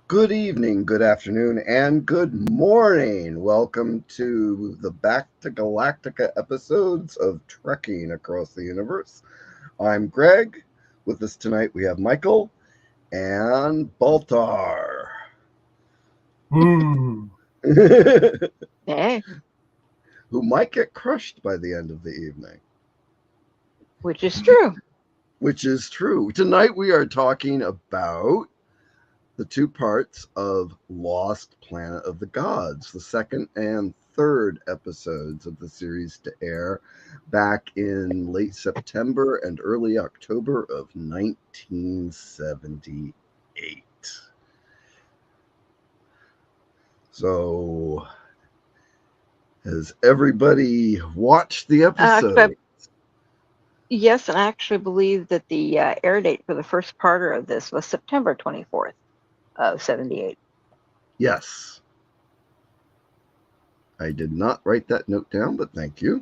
Good evening, good afternoon, and good morning. Welcome to the Back to Galactica episodes of Trekking Across the Universe. I'm Greg. With us tonight we have Michael and Baltar, Hmm. who Hey, might get crushed by the end of the evening, which is true. which is true. Tonight we are talking about the two parts of Lost Planet of the Gods, the second and third episodes of the series to air back in late September and early October of 1978. So, has everybody watched the Actually, episode? yes, and I actually believe that the air date for the first parter of this was September 24th of 78. Yes. I did not write that note down, but thank you.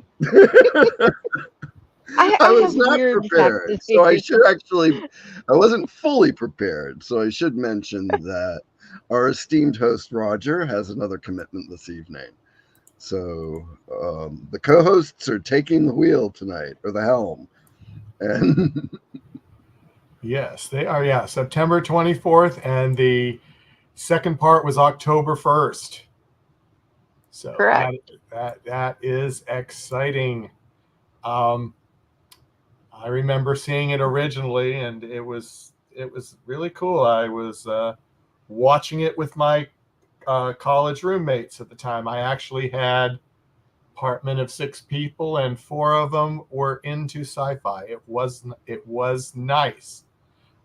I I was have not weird factor prepared, so I figures. should actually. I wasn't fully prepared, so I should mention that our esteemed host Roger has another commitment this evening. So the co-hosts are taking the wheel tonight, or the helm, and Yes, they are. Yeah, September 24th, and the second part was October 1st. So Correct. that is exciting. Um, I remember seeing it originally, and it was really cool. I was watching it with my college roommates at the time. I actually had apartment of six people, and four of them were into sci-fi. It was nice.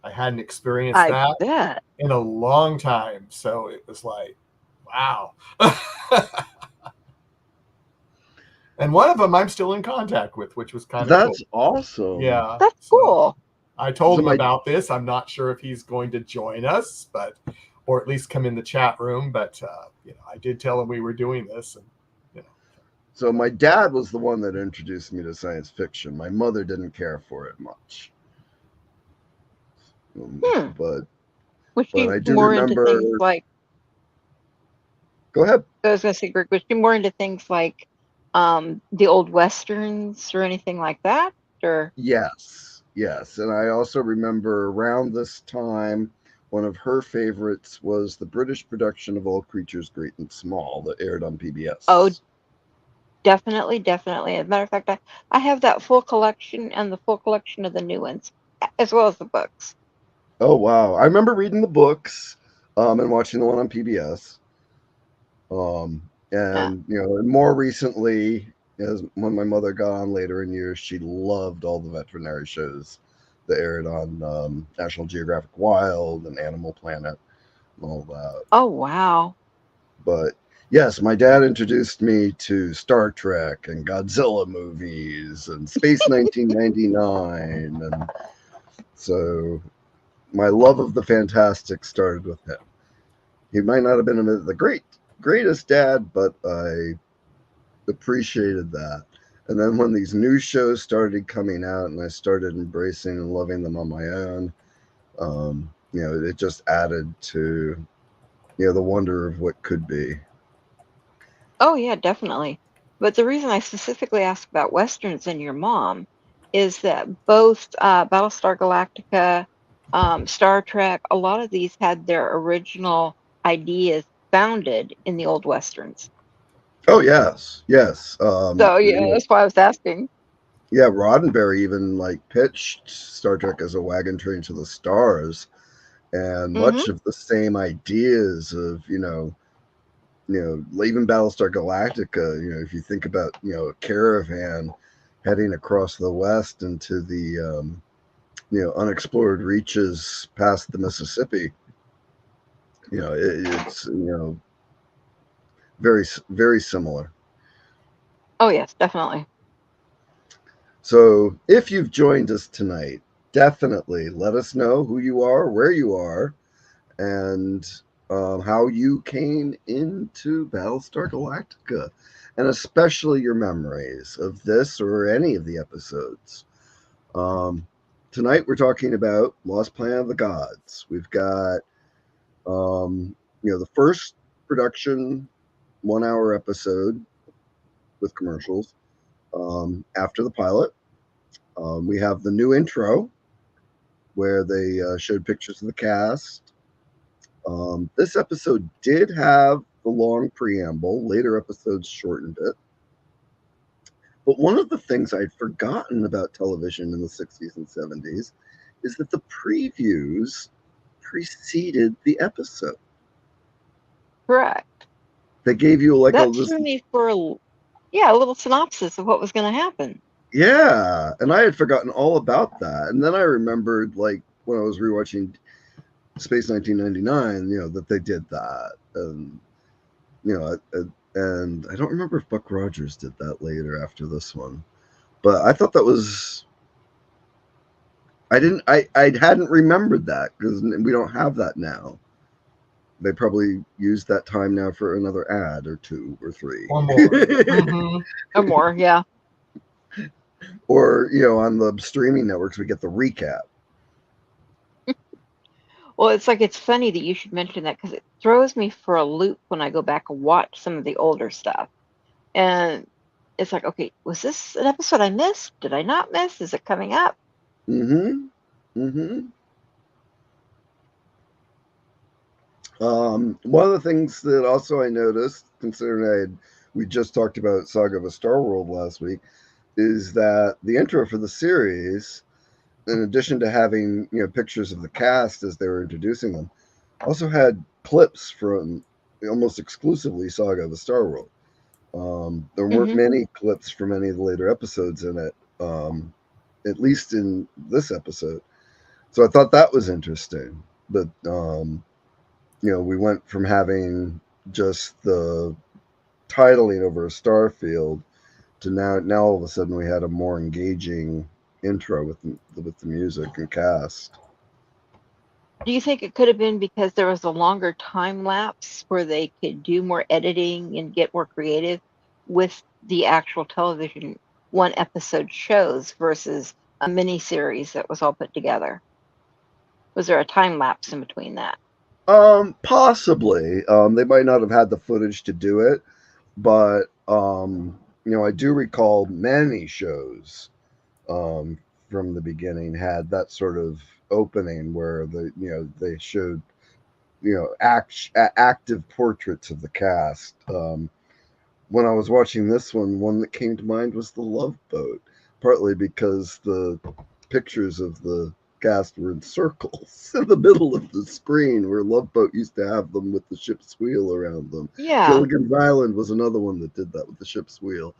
I hadn't experienced I that bet. in a long time, so it was like, wow. And one of them I'm still in contact with, which was kind of cool. that's awesome. Yeah. That's So cool. I told So him my about this. I'm not sure if he's going to join us, but or at least come in the chat room. But I did tell him we were doing this, and you know, so my dad was the one that introduced me to science fiction. My mother didn't care for it much, Hmm. but Was but she I do more into remember. things like, Go ahead. I was going to say, Greg, was she more into things like the old westerns or anything like that? Or, Yes, yes. And I also remember around this time, one of her favorites was the British production of All Creatures Great and Small that aired on oh, PBS. definitely, definitely. As a matter of fact, I have that full collection and the full collection of the new ones, as well as the books. Oh, wow. I remember reading the books and watching the one on PBS. Uh, And more recently, as when my mother got on later in years, she loved all the veterinary shows that aired on National Geographic Wild and Animal Planet and all that. oh, wow. But yes, my dad introduced me to Star Trek and Godzilla movies and Space 1999. And so my love of the fantastic started with him. He might not have been the greatest dad, but I appreciated that. And then when these new shows started coming out and I started embracing and loving them on my own, it just added to, the wonder of what could be. Oh, yeah, definitely. But the reason I specifically asked about Westerns and your mom is that both Battlestar Galactica, Star Trek, a lot of these had their original ideas founded in the old Westerns. Oh, yes, yes. So, yeah, that's why I was asking. Yeah, Roddenberry even like pitched Star Trek as a wagon train to the stars, and Hmm. much of the same ideas of even Battlestar Galactica. If you think about a caravan heading across the west into the unexplored reaches past the Mississippi, it's very very similar. Oh, yes, definitely. So if you've joined us tonight, definitely let us know who you are, where you are, and how you came into Battlestar Galactica, and especially your memories of this or any of the episodes. Um, Tonight we're talking about Lost Planet of the Gods. We've got The first production 1 hour episode with commercials after the pilot. We have the new intro where they showed pictures of the cast. This episode did have the long preamble. Later episodes shortened it. But one of the things I'd forgotten about television in the 60s and 70s is that the previews preceded the episode. Correct. They gave you like that threw me for a little synopsis of what was going to happen. Yeah, and I had forgotten all about that. And then I remembered, like, when I was rewatching Space 1999, that they did that. And, and I don't remember if Buck Rogers did that later after this one. But I thought that was... I hadn't remembered that because we don't have that now. They probably use that time now for another ad or 2 or 3. Or more. Mm-hmm. Or more, yeah. Or, on the streaming networks, we get the recap. Well, it's funny that you should mention that because it throws me for a loop when I go back and watch some of the older stuff. And it's like, okay, was this an episode I missed? Did I not miss? Is it coming up? Mm-hmm. Mm-hmm. One of the things that also I noticed, considering we just talked about Saga of a Star World last week, is that the intro for the series, in addition to having pictures of the cast as they were introducing them, also had clips from almost exclusively Saga of a Star World. There weren't many clips from any of the later episodes in it, at least in this episode. So I thought that was interesting. But we went from having just the titling over a star field to now all of a sudden we had a more engaging intro with the music and cast. Do you think it could have been because there was a longer time lapse where they could do more editing and get more creative with the actual television one episode shows versus a mini series that was all put together? Was there a time lapse in between that? Possibly. They might not have had the footage to do it, but I do recall many shows from the beginning had that sort of opening where they showed active portraits of the cast. When I was watching this one that came to mind was the Love Boat, partly because the pictures of the cast were in circles in the middle of the screen, where Love Boat used to have them with the ship's wheel around them. Yeah. Gilligan's Island was another one that did that with the ship's wheel.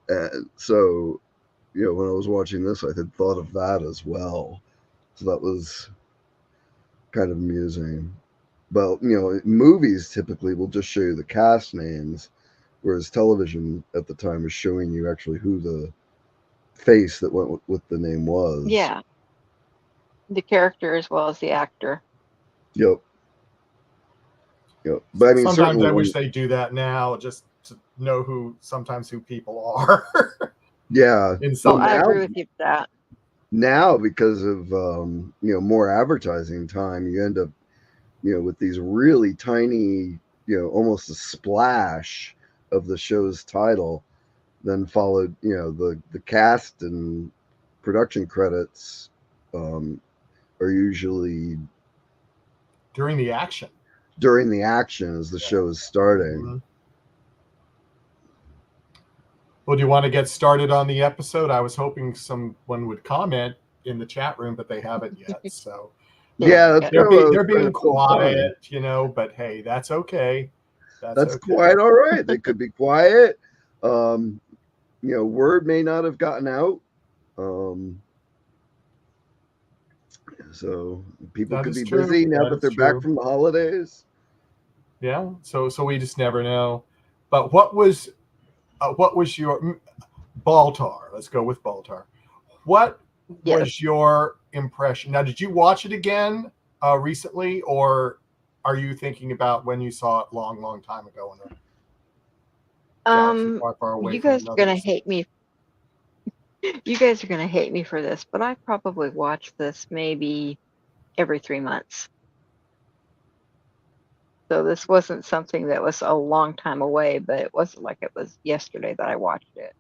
And so, when I was watching this, I had thought of that as well. So that was kind of amusing. But, movies typically will just show you the cast names, whereas television at the time was showing you actually who the face that went with the name was. Yeah. The character as well as the actor. Yep. But I mean, sometimes I wish they do that now, just to know who people are. Yeah. I agree with you with that. Now, because of more advertising time, you end up with these really tiny, almost a splash of the show's title, then followed the cast and production credits are usually during the action as the show is starting. Mm-hmm. Well, do you want to get started on the episode? I was hoping someone would comment in the chat room, but they haven't yet. So yeah, they're being quiet, but hey, that's okay. That's okay. Quite all right. They could be quiet. Word may not have gotten out. So people could be busy now that they're back from the holidays. Yeah. So we just never know. But what was your Baltar? Let's go with Baltar. What was your impression? Now, did you watch it again recently, or are you thinking about when you saw it long time ago? Far away you guys are gonna hate me. You guys are gonna hate me for this, but I probably watch this maybe every 3 months. So this wasn't something that was a long time away, but it wasn't like it was yesterday that I watched it.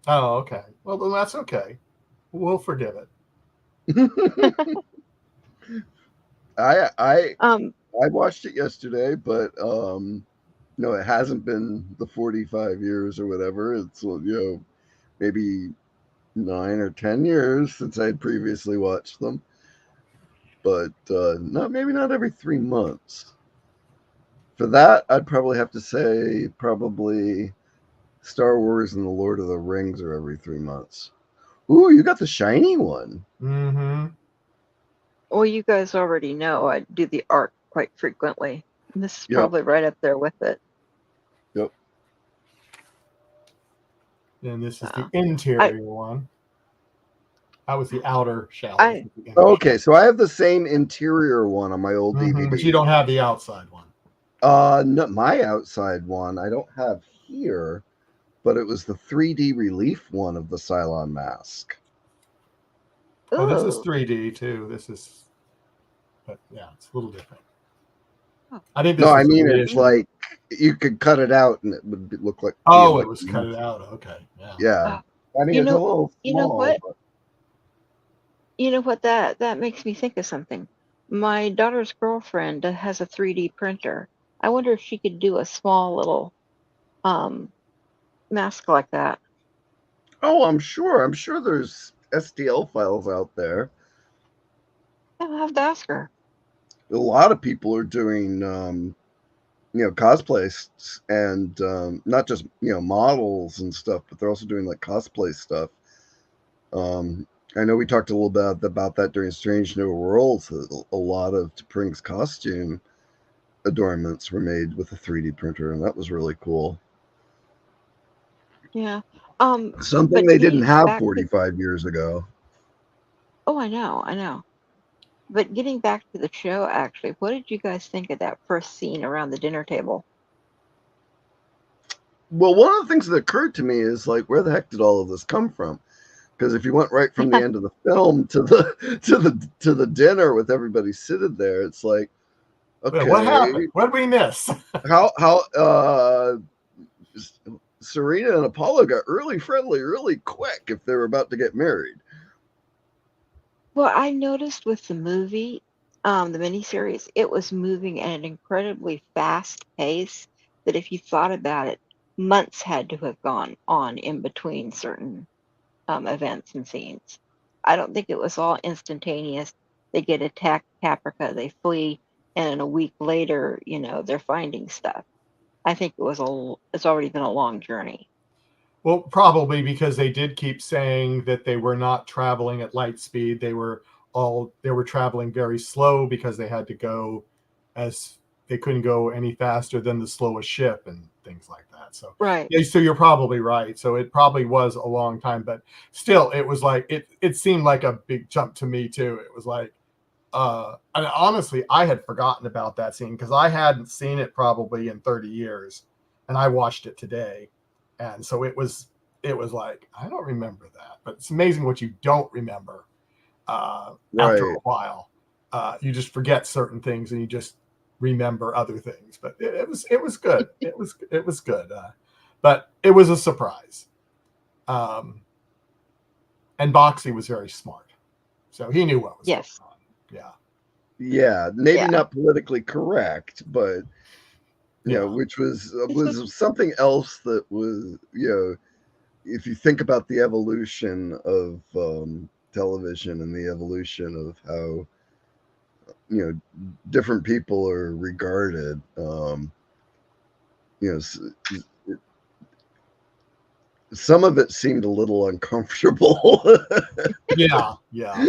Oh, okay. Well, then that's okay. We'll forgive it. I Um, watched it yesterday, but no, it hasn't been the 45 years or whatever. It's maybe 9 or 10 years since I had previously watched them. But maybe not every 3 months. For that, I'd probably have to say probably Star Wars and the Lord of the Rings are every 3 months. Ooh, you got the shiny one. Mm-hmm. well, you guys already know I do the art quite frequently. And this is Yep. probably right up there with it. Yep. And this is the So, interior one. That was the outer shell. I This is the inner Okay, so I have the same interior one on my old shell. DVD. But you don't have the outside one. No, my outside one I don't have here, but it was the 3D relief one of the Cylon mask. Oh, this is ooh, 3D too. This is, but yeah, it's a little different. oh, I think this No, I was mean it's reissued. like you could cut it out and it would look like. Oh, it was cut it out. Okay, yeah. Yeah, I mean you it's a know, little you know small. what? But You know what? That makes me think of something. My daughter's girlfriend has a 3D printer. I wonder if she could do a small little um mask like that. oh, I'm sure. I'm sure there's STL files out there. I'll have to ask her. A lot of people are doing cosplays and not just models and stuff, but they're also doing like cosplay stuff. I know we talked a little bit about that during Strange New Worlds. A lot of T'Pring's costume adornments were made with a 3D printer, and that was really cool. Yeah. Something But they didn't getting have back to 45 years ago. oh, I know. But getting back to the show, actually, what did you guys think of that first scene around the dinner table? Well, one of the things that occurred to me is like, where the heck did all of this come from? Because if you went right from the end of the film to the to the dinner with everybody seated there, it's like, Wait, what okay, happened? What did we miss? how Serena and Apollo got really friendly really quick if they were about to get married. Well, I noticed with the movie, the miniseries, it was moving at an incredibly fast pace that if you thought about it, months had to have gone on in between certain events and scenes. I don't think it was all instantaneous. They get attacked, Caprica, they flee, and then a week later, they're finding stuff. I think it's already been a long journey. Well, probably because they did keep saying that they were not traveling at light speed. They were traveling very slow because they had to go as they couldn't go any faster than the slowest ship and things like that. So Right. yeah, so you're probably right. So it probably was a long time, but still it was like it seemed like a big jump to me too. It was like and honestly, I had forgotten about that scene because I hadn't seen it probably in 30 years, and I watched it today. And so it was like, I don't remember that, but it's amazing what you don't remember after a Right. while. You just forget certain things and you just remember other things. But it was good. It was good. But it was a surprise. And Boxy was very smart, so he knew what was Yes. going on. Yeah. Yeah, maybe Yeah. not politically correct, but Yeah. which was something else that was if you think about the evolution of television and the evolution of how different people are regarded, you know some of it seemed a little uncomfortable. Yeah. Yeah.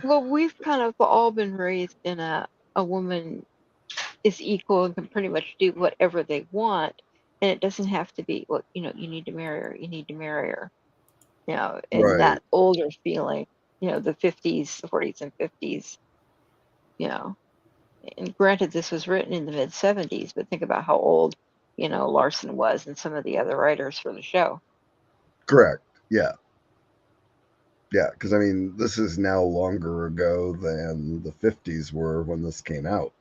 Well, we've kind of all been raised in a woman is equal and can pretty much do whatever they want, and it doesn't have to be, well, you need to marry her, you need to marry her, and Right. that older feeling, the 50s, 40s, and 50s, you know. And granted, this was written in the mid 70s, but think about how old, Larson was and some of the other writers for the show. Correct. Yeah. Yeah, because I mean, this is now longer ago than the 50s were when this came out.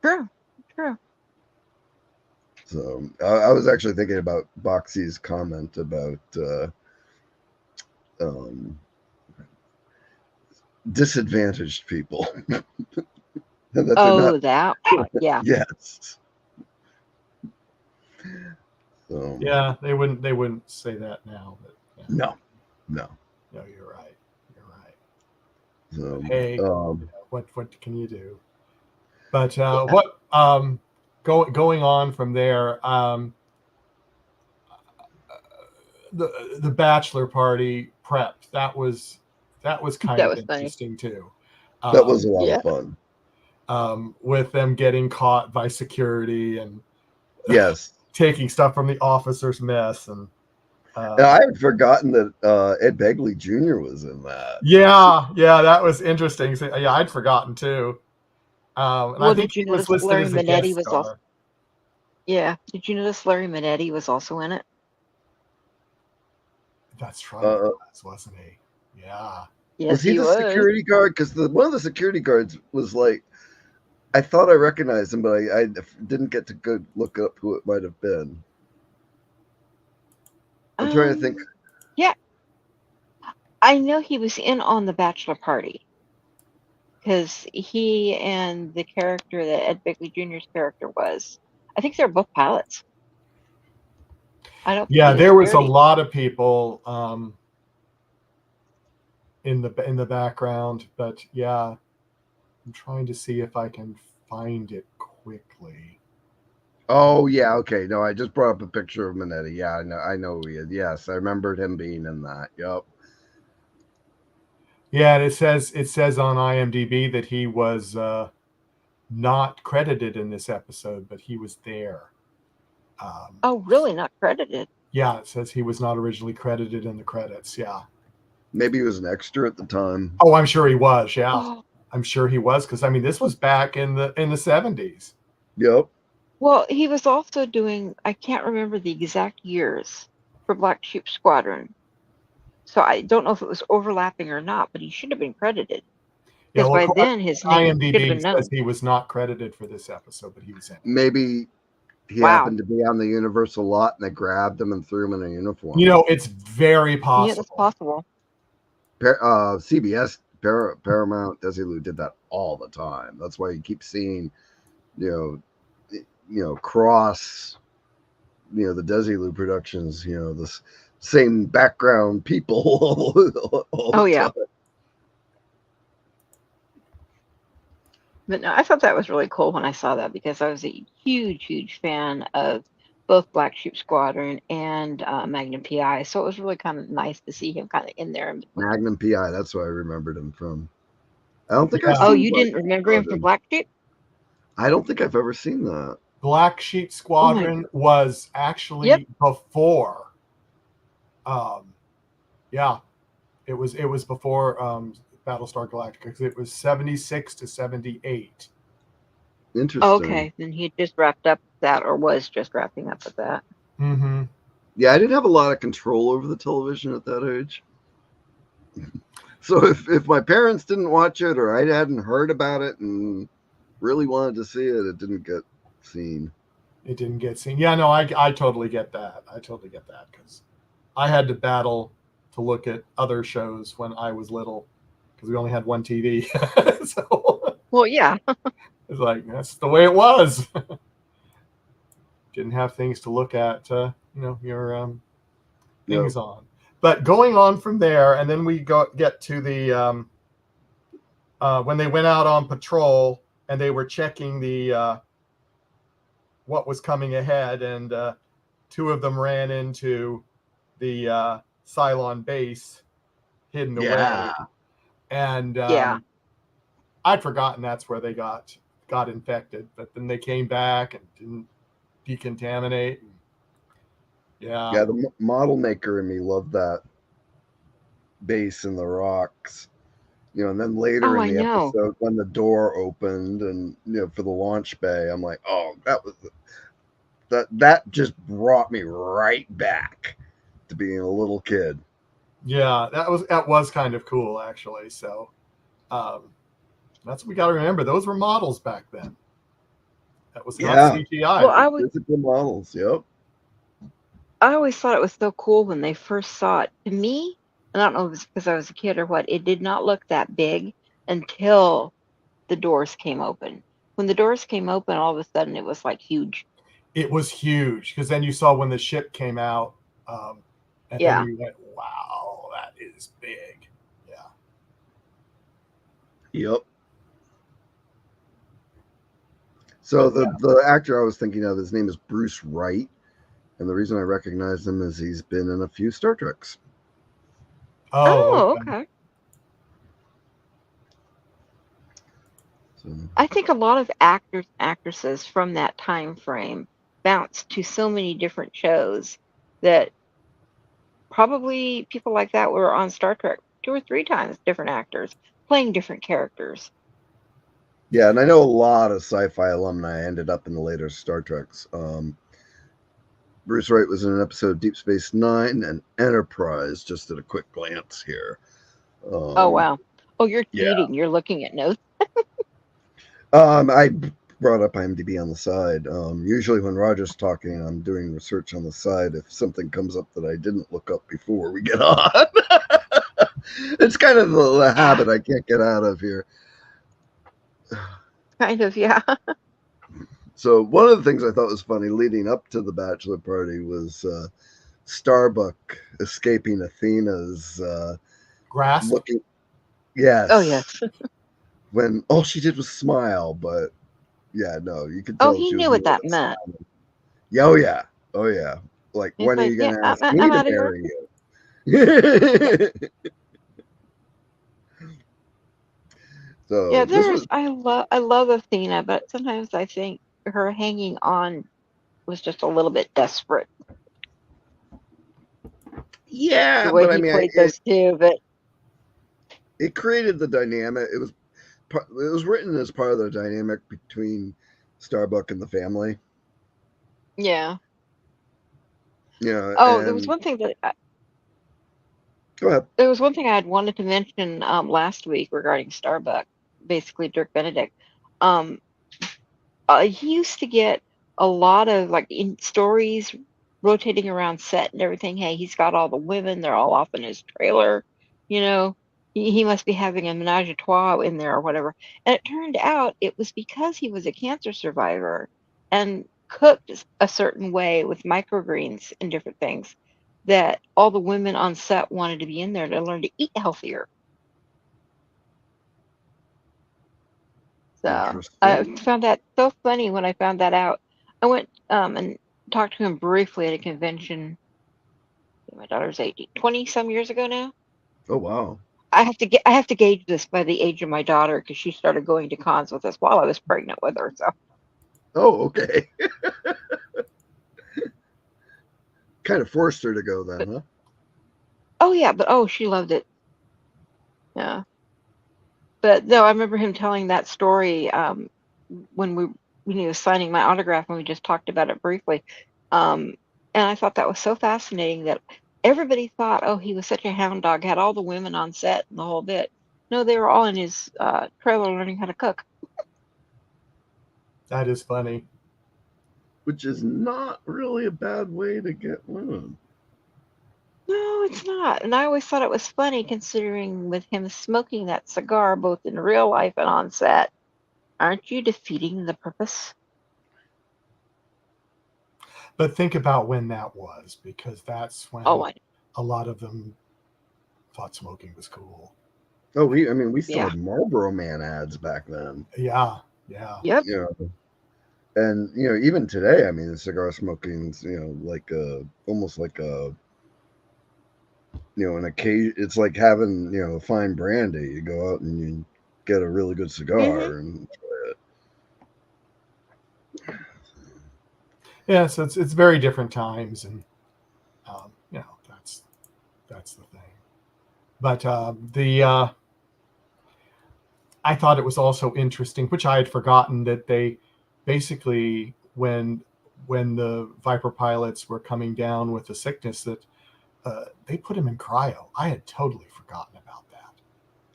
True. True. So I was actually thinking about Boxy's comment about um, disadvantaged people. And that they're not. Oh, that. Yeah. Yes. So Yeah, they wouldn't say that now, but yeah. no. No, you're right. You're right. So, Hey, what can you do? But Yeah. what going on from there, the bachelor party prep, that was kind That of was funny. interesting too. that was a lot Yeah. of fun. With them getting caught by security and Yes. taking stuff from the officer's mess, and I had forgotten that Ed Begley Jr. was in that. yeah, that was interesting. So, yeah, I'd forgotten too. And I Well, think did you he was notice listed Larry as a guest Minetti was also? star. Yeah. Did you notice Larry Minetti was also in it? That's right, Uh, wasn't he? Yeah. Yes, was he he the was. security guard? Because one of the security guards was like, I thought I recognized him, but I didn't get to go look up who it might have been. I'm trying to think. Yeah, I know he was in on the bachelor party because he and the character that Ed Begley Jr.'s character was. I think they're both pilots. I don't think Yeah, he did there was a security. lot of people in the background, but yeah, I'm trying to see if I can find it quickly. Oh yeah, okay. No, I just brought up a picture of Minetti. Yeah, I know who he is. Yes, I remembered him being in that. Yep. Yeah, and it says on IMDb that he was not credited in this episode, but he was there. Oh, really? Not credited? Yeah, it says he was not originally credited in the credits. Yeah. Maybe he was an extra at the time. Oh, I'm sure he was. Yeah, Oh, I'm sure he was, because I mean, this was back in the 70s. Yep. well, he was also doing, I can't remember the exact years for Black Sheep Squadron. So I don't know if it was overlapping or not, but he should have been credited Yeah, because well, by then his name should have IMDb been says known. he was not credited for this episode, but he was in it. Maybe he Wow. happened to be on the Universal lot and they grabbed him and threw him in a uniform. You know, it's very possible. Yeah, that's possible. CBS Paramount Desilu did that all the time. That's why you keep seeing, cross, the Desilu productions, this same background people all Oh the yeah. time. But no, I thought that was really cool when I saw that because I was a huge, huge fan of both Black Sheep Squadron and Magnum PI. So it was really kind of nice to see him kind of in there. Magnum PI. That's what I remembered him from. I don't think Yeah. I've Oh, seen you Black didn't Sheep remember him from Squadron. Black Sheep? I don't think I've ever seen that. Black Sheep Squadron was actually Yep. before. Yeah, it was before Battlestar Galactica, because it was 76 to 78. Interesting. Okay, then he just wrapped up that, or was just wrapping up with that. Mm-hmm. Yeah, I didn't have a lot of control over the television at that age. So if my parents didn't watch it or I hadn't heard about it and really wanted to see it, it didn't get seen. It didn't get seen. Yeah, no, I totally get that. I totally get that, because I had to battle to look at other shows when I was little, because we only had one TV. So Well, yeah. it's like, that's the way it was. Didn't have things to look at, your things on. But going on from there, and then we get to the when they went out on patrol and they were checking the what was coming ahead, and two of them ran into the Cylon base hidden away, and Yeah. I'd forgotten that's where they got infected, but then they came back and didn't decontaminate. Yeah, the model maker in me loved that base in the rocks. And then later Oh, in I the know. episode when the door opened and for the launch bay, I'm like, oh, that just brought me right back to being a little kid. Yeah, that was kind of cool, actually. So that's what we got to remember. Those were models back then. That was not Yeah. CGI. Well, Physical models. Yep. I always thought it was so cool when they first saw it. To me, and I don't know if it's because I was a kid or what, it did not look that big until the doors came open. When the doors came open, all of a sudden it was like huge. It was huge because then you saw when the ship came out, and then Yeah. you went, "Wow, that is big." Yeah. Yep. So But yeah. the actor I was thinking of, his name is Bruce Wright, and the reason I recognize him is he's been in a few Star Treks. Oh, Oh, okay. okay. So, I think a lot of actors and actresses from that time frame bounced to so many different shows that probably people like that were on Star Trek 2 or 3 times, different actors playing different characters. yeah, and I know a lot of sci-fi alumni ended up in the later Star Treks. Bruce Wright was in an episode of Deep Space Nine and Enterprise. Just at a quick glance here. Oh, wow. Oh, you're Yeah. cheating. You're looking at notes. I brought up IMDb on the side. Usually when Roger's talking, I'm doing research on the side if something comes up that I didn't look up before we get on. It's kind of the habit I can't get out of here. Kind of, yeah. So one of the things I thought was funny leading up to the bachelor party was Starbuck escaping Athena's Grasp. looking. Yes. Oh, yes. When all she did was smile, but yeah, no, you could Oh, tell he she was knew what more that than meant. smiling. Yeah, oh yeah, oh yeah. Like, He's when are like, you yeah, gonna I'm, ask I'm me to out of here. marry you? Yeah, So this was, I love Athena, but sometimes I think her hanging on was just a little bit desperate, the yeah, way but I he mean, played those two. But it created the dynamic. It was written as part of the dynamic between Starbuck and the family. yeah. You know, Oh, and go ahead. there was one thing I had wanted to mention last week regarding Starbuck, basically Dirk Benedict. Um, he used to get a lot of like in stories rotating around set and everything. Hey, he's got all the women; they're all off in his trailer. You know, he must be having a menage a trois in there or whatever. And it turned out it was because he was a cancer survivor and cooked a certain way with microgreens and different things that all the women on set wanted to be in there to learn to eat healthier. So I Interesting. found that so funny when I found that out. I went and talked to him briefly at a convention. My daughter's 18, 20 some years ago now. Oh wow. I have to gauge this by the age of my daughter because she started going to cons with us while I was pregnant with her. So Oh, okay. Kind of forced her to go but then, huh? oh yeah, but oh she loved it. Yeah. But no, I remember him telling that story when we when he was signing my autograph and we just talked about it briefly. Um, and I thought that was so fascinating that everybody thought, oh, he was such a hound dog, had all the women on set and the whole bit. No, they were all in his trailer learning how to cook. That is funny. Which is not really a bad way to get women. No, it's not. And I always thought it was funny considering with him smoking that cigar both in real life and on set. Aren't you defeating the purpose? But think about when that was, because that's Oh, when a lot of them thought smoking was cool. Oh, we still yeah. had Marlboro Man ads back then. Yeah, yeah. Yep. You know, and even today, I mean, the cigar smoking's like almost like an occasion. It's like having a fine brandy. You go out and you get a really good Hmm. cigar and enjoy it. Yeah, so it's very different times, and that's the thing. But I thought it was also interesting, which I had forgotten, that they basically when the Viper pilots were coming down with the sickness, that they put him in cryo. I had totally forgotten about that.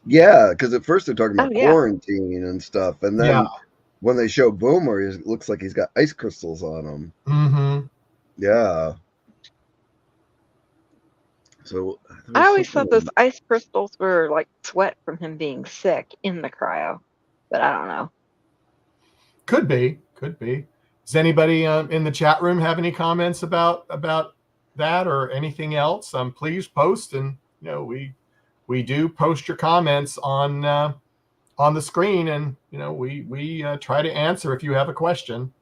Yeah, because at first they're talking Oh, about yeah. quarantine and stuff, and Yeah, then when they show Boomer, it looks like he's got ice crystals on him. Mm-hmm. Yeah. So I always thought those ice crystals were like sweat from him being sick in the cryo, but I don't know. Could be. Does anybody in the chat room have any comments about that or anything else? Please post, and we do post your comments on the screen, and we try to answer if you have a question.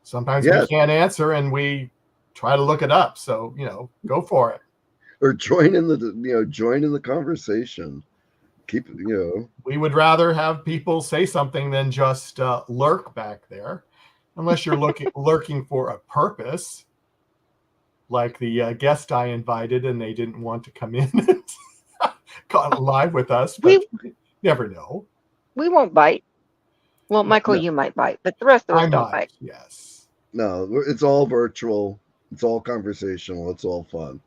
Sometimes we can't answer, and we try to look it up. So go for it. Or join in the conversation. Keep We would rather have people say something than just lurk back there, unless you're lurking for a purpose, like the guest I invited and they didn't want to come in and live with us. But you never know. We won't bite. Well, Michael, you might bite, but the rest of us don't bite. Yes. No, it's all virtual. It's all conversational. It's all fun.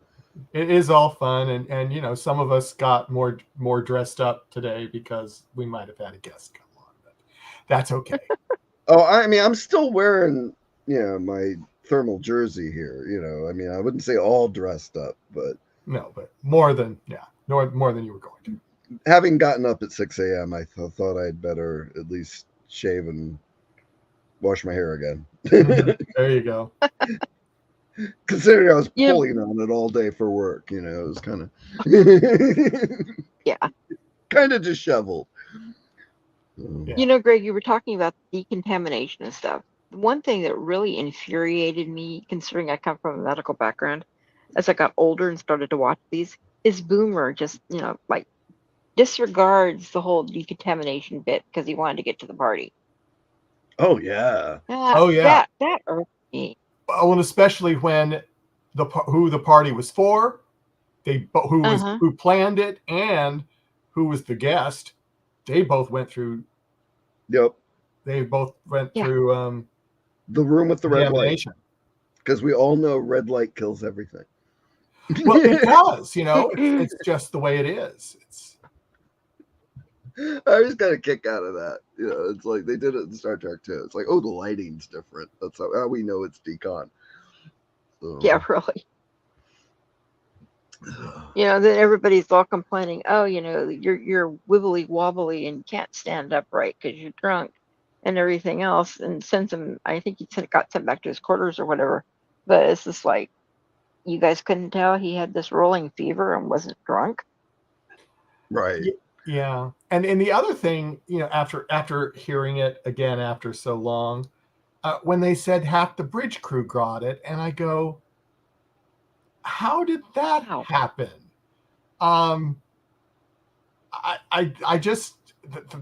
It is all fun, and some of us got more dressed up today because we might have had a guest come on, but that's okay. Oh, I mean, I'm still wearing my thermal jersey here. I mean, I wouldn't say all dressed up, but no, but more than you were going to. Having gotten up at 6 a.m., I thought I'd better at least shave and wash my hair again. There you go. Considering I was pulling on it all day for work, it was kind of kind of disheveled. Greg, you were talking about decontamination and stuff. One thing that really infuriated me, considering I come from a medical background, as I got older and started to watch these, is Boomer just like disregards the whole decontamination bit because he wanted to get to the party. Oh yeah. That irked me. Oh, and especially when who the party was for, who planned it, and who was the guest, they both went through. Yep. They both went through the room with the red light, because we all know red light kills everything. Well, it does. It's just the way it is. I just got a kick out of that. It's like they did it in Star Trek too. It's like, oh, the lighting's different. That's how we know it's decon. So. Yeah, really. Then everybody's all complaining. Oh, you're wibbly wobbly and can't stand upright because you're drunk, and everything else. And sends him. I think he got sent back to his quarters or whatever. But it's just like, you guys couldn't tell he had this rolling fever and wasn't drunk. Right. Yeah. And the other thing, after hearing it again after so long, when they said half the bridge crew got it, and I go, how did that happen? I just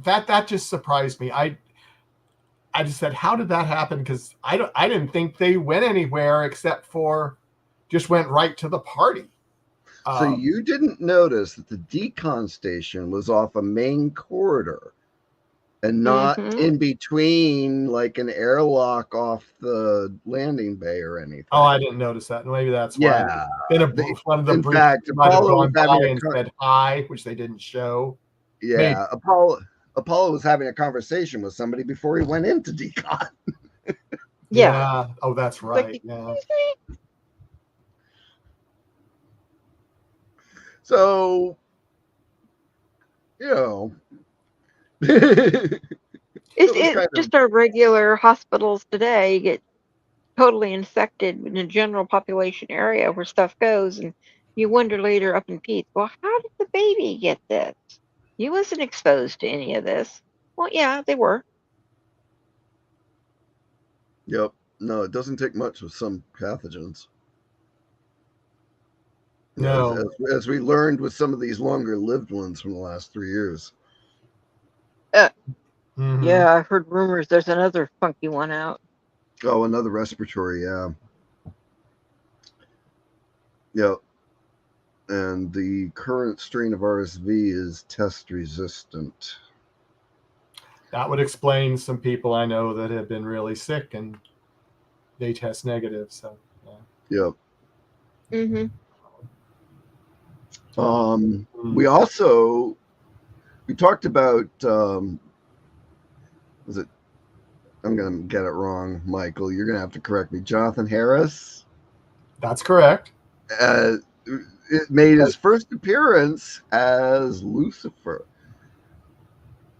that just surprised me. I just said, how did that happen? Because I didn't think they went anywhere except for just went right to the party. So you didn't notice that the decon station was off a main corridor and not in between like an airlock off the landing bay or anything. Oh, I didn't notice that. Maybe that's why. Yeah. Then one of the bridges might have gone by and said hi, which they didn't show. Yeah, Apollo was having a conversation with somebody before he went into decon. Yeah. Oh, that's right. Yeah. So, it's just our regular hospitals today get totally infected in a general population area where stuff goes, and you wonder later up in Pete, well, how did the baby get this? He wasn't exposed to any of this. Well, yeah, they were. Yep. No, it doesn't take much with some pathogens. No. As we learned with some of these longer-lived ones from the last 3 years. Yeah, I've heard rumors there's another funky one out. Oh, another respiratory, yeah. Yep. And the current strain of RSV is test resistant. That would explain some people I know that have been really sick and they test negative. So, yeah. Yep. We talked about was it I'm going to get it wrong, Michael. You're going to have to correct me. Jonathan Harris. That's correct. It made his first appearance as Lucifer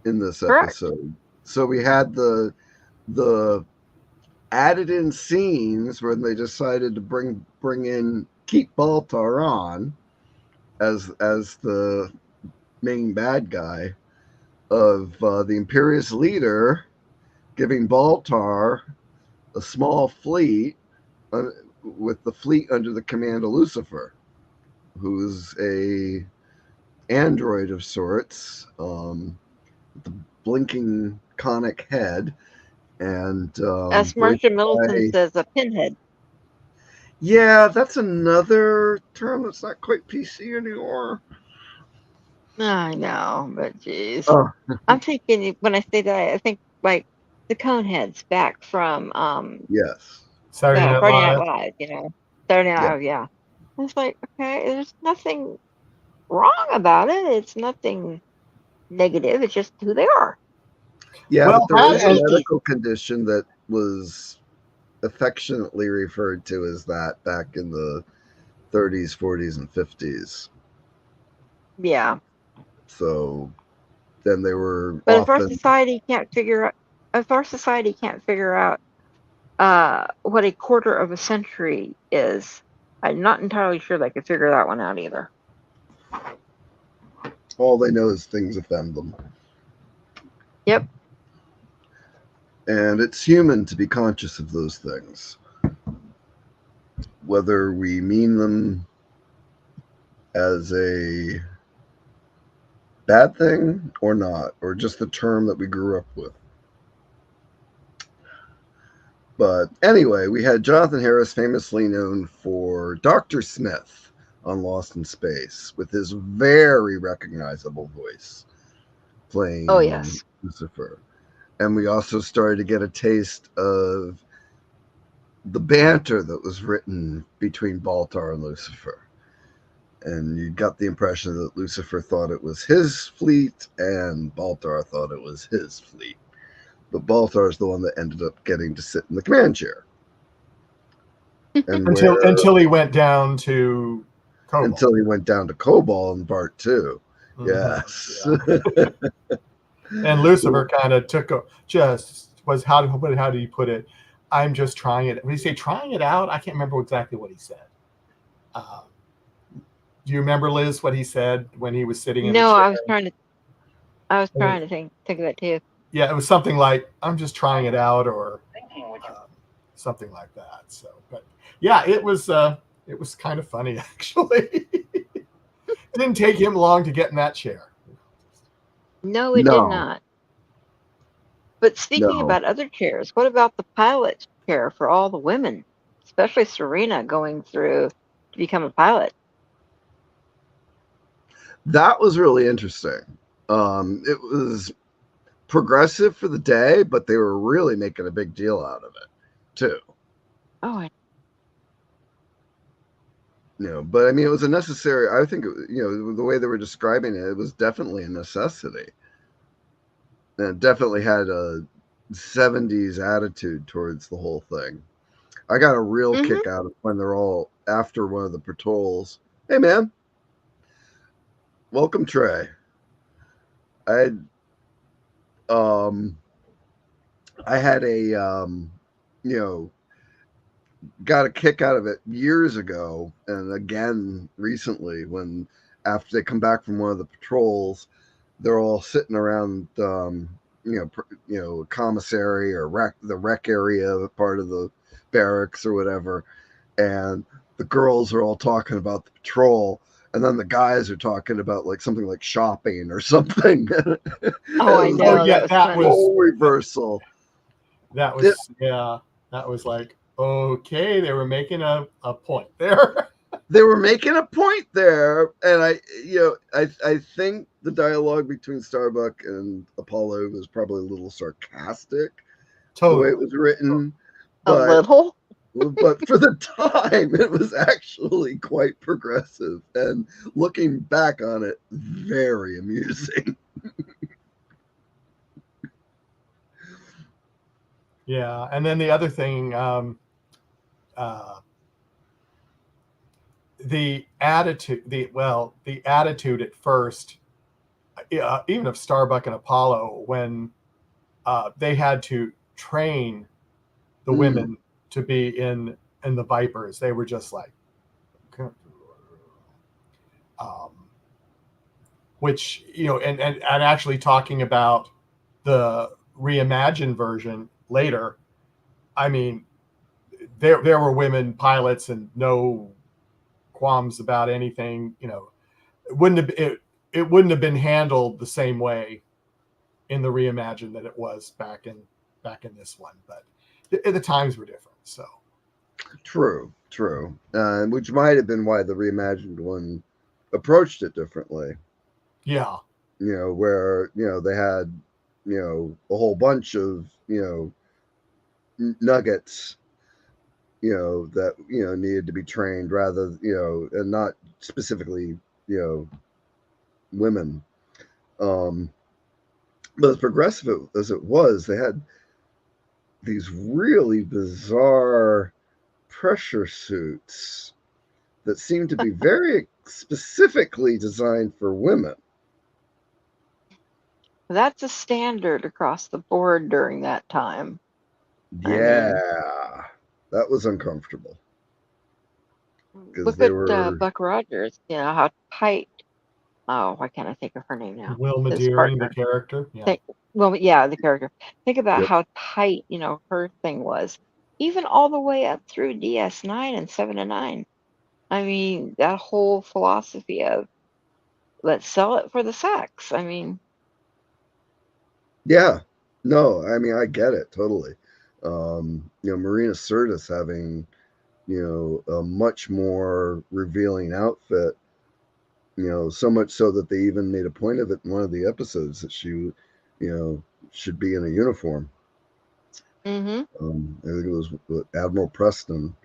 in this Correct. episode. So we had the added in scenes when they decided to bring in keep Baltar on as the main bad guy of the Imperious leader, giving Baltar a small fleet with the fleet under the command of Lucifer, who's a android of sorts, with the blinking conic head, and As voiced Marsha Middleton by, says, a pinhead. yeah, that's another term that's not quite PC anymore. I know, but geez. Oh, I'm thinking, when I say that, I think like the Coneheads back from yes. Saturday Night Friday Night Live. Live, Saturday Night Yeah. Live, yeah. It's like, okay, there's nothing wrong about it. It's nothing negative. It's just who they are. Yeah, Well, but there that is a and medical condition that was affectionately referred to as that back in the 30s, 40s, and 50s. Yeah. So then they were But if our often, society can't figure out what a quarter of a century is, I'm not entirely sure they could figure that one out either. all they know is things offend them. Yep. And it's human to be conscious of those things, whether we mean them as a bad thing or not, or just the term that we grew up with. But anyway, we had Jonathan Harris, famously known for Dr. Smith on Lost in Space, with his very recognizable voice playing Oh, yes. Lucifer. And we also started to get a taste of the banter that was written between Baltar and Lucifer. And you got the impression that Lucifer thought it was his fleet and Baltar thought it was his fleet. But Baltar is the one that ended up getting to sit in the command chair. And until he went down to Cobalt. Until he went down to Cobalt in part 2. Mhm. Yes. Yeah. And Lucifer kind of how do you put it? I'm just trying it. When you say trying it out, I can't remember exactly what he said. Do you remember, Liz, what he said when he was sitting in the No, chair? I was trying to think of that too. Yeah, it was something like, I'm just trying it out, or something like that. So, but yeah, it was kind of funny, actually. Didn't take him long to get in that chair. No, it did not. But speaking about other chairs, what about the pilot chair for all the women, especially Serena going through to become a pilot? That was really interesting. It was progressive for the day, but they were really making a big deal out of it, too. Oh, But I mean, it was a necessary. I think, the way they were describing it, it was definitely a necessity. And it definitely had a 70s attitude towards the whole thing. I got a real kick out of when they're all after one of the patrols. Hey, man. Welcome, Trey. I had got a kick out of it years ago, and again recently when after they come back from one of the patrols, they're all sitting around, a commissary or the rec area, part of the barracks or whatever, and the girls are all talking about the patrol. And then the guys are talking about like something like shopping or something. Oh, I know. Yeah, that was whole reversal. That was like, okay, they were making a point there. They were making a point there, and I think the dialogue between Starbuck and Apollo was probably a little sarcastic, the way it was written. A little. But for the time, it was actually quite progressive, and looking back on it, very amusing. Yeah, and then the other thing, the attitude, the attitude at first, even of Starbuck and Apollo, when they had to train the Mm, women to be in the Vipers, they were just like, um, which and actually talking about the reimagined version later. I mean, there were women pilots and no qualms about anything. It wouldn't have been handled the same way in the reimagined that it was back in this one, but the times were different. So true, true. Which might have been why the reimagined one approached it differently. yeah, Where they had a whole bunch of nuggets that needed to be trained rather and not specifically you know women. Um, but as progressive as it was, they had these really bizarre pressure suits that seemed to be very specifically designed for women. That's a standard across the board during that time. I mean, Yeah, that was uncomfortable because look they at were. Buck Rogers, how tight. Oh, why can't I think of her name now? Wilma His Deering, the partner. character. Yeah, Think, well, yeah, the character. Think about Yep. how tight, her thing was, even all the way up through DS9 and 7 to 9. I mean, that whole philosophy of let's sell it for the sex. I mean, Yeah. No, I mean I get it totally. Marina Sirtis having a much more revealing outfit. So much so that they even made a point of it in one of the episodes that she, should be in a uniform. hmm I think it was Admiral Preston,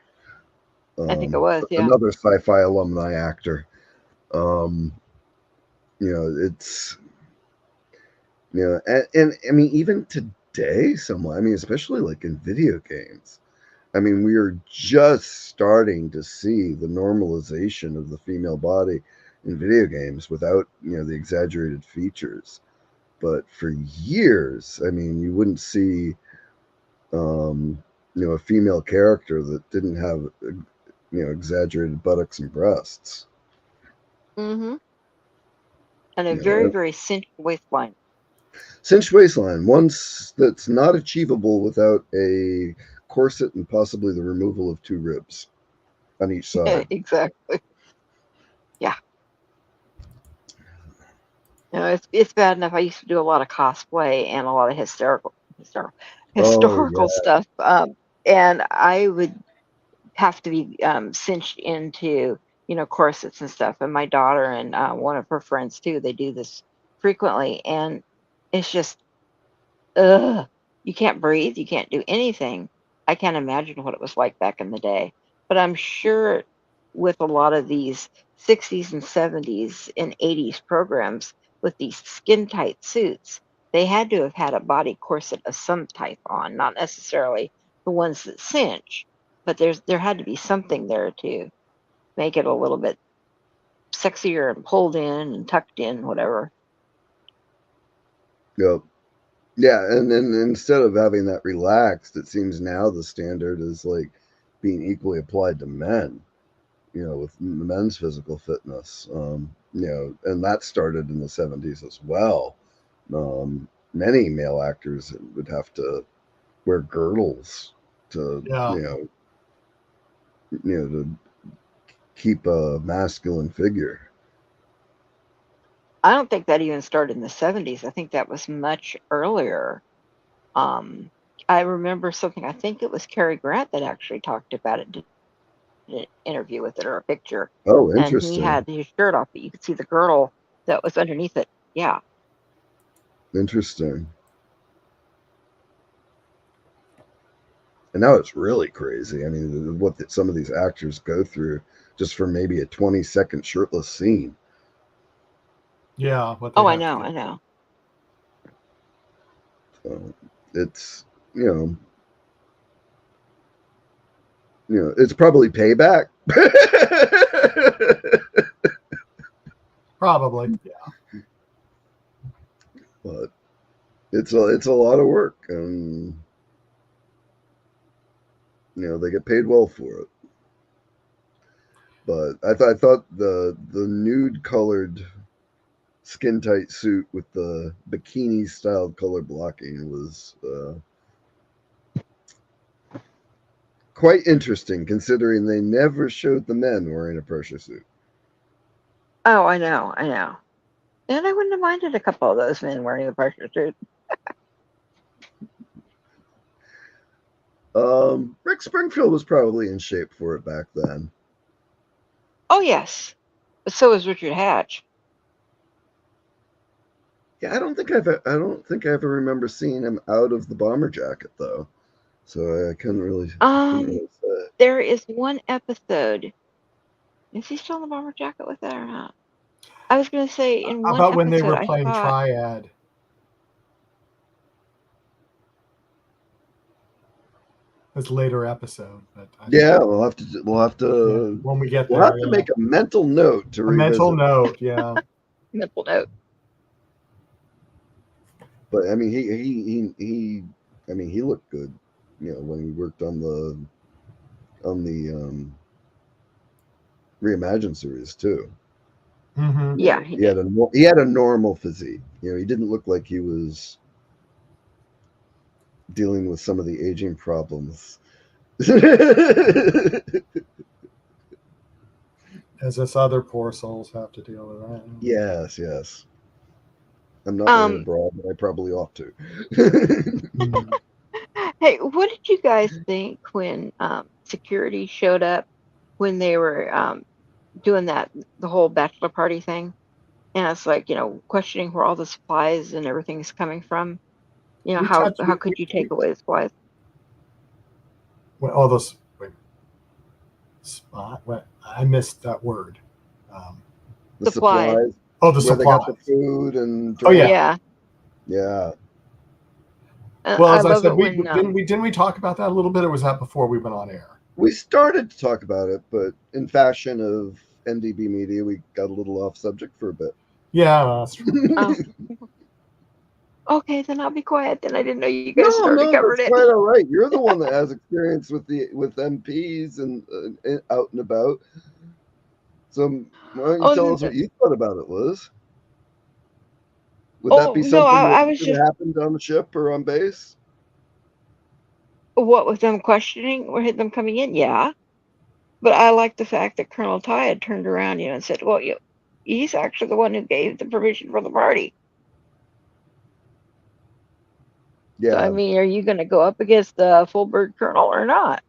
I think it was, yeah. another sci-fi alumni actor. Um, it's and I mean even today, I mean especially like in video games. I mean, we are just starting to see the normalization of the female body in video games without, the exaggerated features. But for years, I mean, you wouldn't see, a female character that didn't have, exaggerated buttocks and breasts. hmm And a You know, very, and very cinched waistline. cinched waistline, once that's not achievable without a corset and possibly the removal of two ribs on each side. Exactly. Yeah. It's bad enough. I used to do a lot of cosplay and a lot of hysterical, Oh historical yeah. stuff. And I would have to be cinched into, corsets and stuff. And my daughter and one of her friends too, they do this frequently. And it's just, ugh, you can't breathe, you can't do anything. I can't imagine what it was like back in the day. But I'm sure with a lot of these 60s and 70s and 80s programs with these skin tight suits, they had to have had a body corset of some type on, not necessarily the ones that cinch, but there had to be something there to make it a little bit sexier and pulled in and tucked in, whatever. Yep. Yeah, and then instead of having that relaxed, it seems now the standard is like being equally applied to men, with the men's physical fitness. And that started in the 70s as well. Many male actors would have to wear girdles to, yeah. to keep a masculine figure. I don't think that even started in the 70s. I think that was much earlier. Um, I remember something, I think it was Cary Grant that actually talked about it, did an interview with it or a picture, Oh, and he interesting. had his shirt off, but you could see the girdle that was underneath it. Yeah. Interesting. And now it's really crazy. I mean, some of these actors go through just for maybe a 20-second shirtless scene. Yeah, what they Oh, I have to know, do. I know. So it's, you know, it's probably payback. Probably, yeah. But it's a lot of work, and they get paid well for it. But I thought the nude colored skin tight suit with the bikini styled color blocking was quite interesting, considering they never showed the men wearing a pressure suit. Oh, I know. And I wouldn't have minded a couple of those men wearing the pressure suit. Rick Springfield was probably in shape for it back then. Oh, yes. But so is Richard Hatch. Yeah, I don't think I ever remember seeing him out of the bomber jacket though. So I couldn't really say. There is one episode. Is he still in the bomber jacket with that or not? I was going to say in How one about when they were episode, I playing thought, Triad? This later episode, but Yeah, we'll have to when we get there, we'll have to make a mental note to a revisit. mental note, yeah. mental note. But I mean, he looked good, when he worked on the Reimagine series too. Mm-hmm. Yeah, he had a normal physique. He didn't look like he was dealing with some of the aging problems. As us other poor souls have to deal with that. Yes. I'm not wearing a bra, but I probably ought to. Hey, what did you guys think when security showed up when they were doing the whole bachelor party thing? And it's like, questioning where all the supplies and everything is coming from. How could you take away the supplies? All those I missed that word. The supplies. Oh, the where supplies. They got the food and drink. Oh yeah. Yeah. Well, as I said, didn't we talk about that a little bit, or was that before we went on air? We started to talk about it, but in fashion of NDB media, we got a little off subject for a bit. Yeah, that's true. Okay, then I'll be quiet. Then I didn't know you guys already covered it. Quite all right. You're the one that has experience with MPs and out and about. So why don't you tell us what you thought about it, Liz? Would that be something that could have happened on the ship or on base? What with them questioning or them coming in? Yeah. But I like the fact that Colonel Ty had turned around, and said, well, he's actually the one who gave the permission for the party. Yeah. So, I mean, are you going to go up against the full bird colonel or not?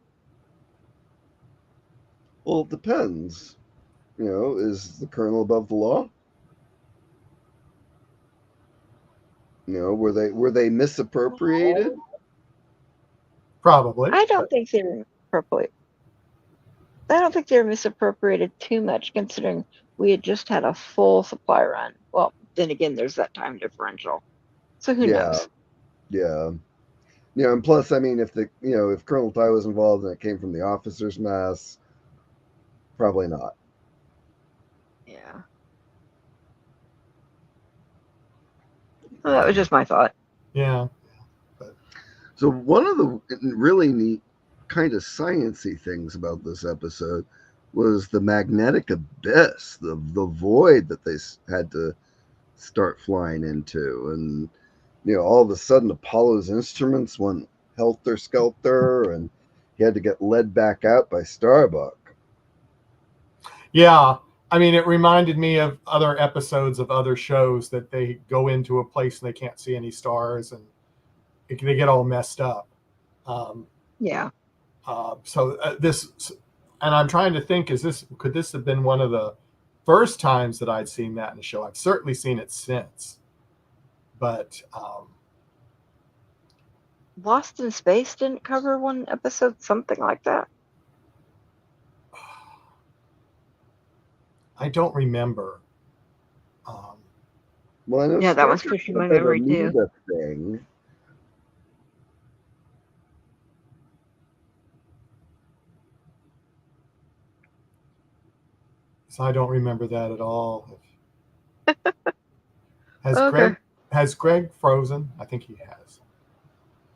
Well, it depends. Is the colonel above the law? Were they misappropriated? Probably. I don't think they were appropriate. I don't think they were misappropriated too much, considering we had just had a full supply run. Well, then again, there's that time differential. So who knows? Yeah. And plus, I mean, if Colonel Ty was involved and it came from the officers' mess, probably not. Yeah. Well, that was just my thought. Yeah. So one of the really neat kind of sciencey things about this episode was the magnetic abyss, the void that they had to start flying into, and all of a sudden Apollo's instruments went helter skelter, and he had to get led back out by Starbuck. Yeah, I mean, it reminded me of other episodes of other shows that they go into a place and they can't see any stars, and they get all messed up. Yeah. So this, and I'm trying to think, could this have been one of the first times that I'd seen that in a show? I've certainly seen it since, but Lost in Space didn't cover one episode, something like that. I don't remember. Well, I know that one's pushing my memory too. Thing. So I don't remember that at all. Has Okay. Greg frozen? I think he has.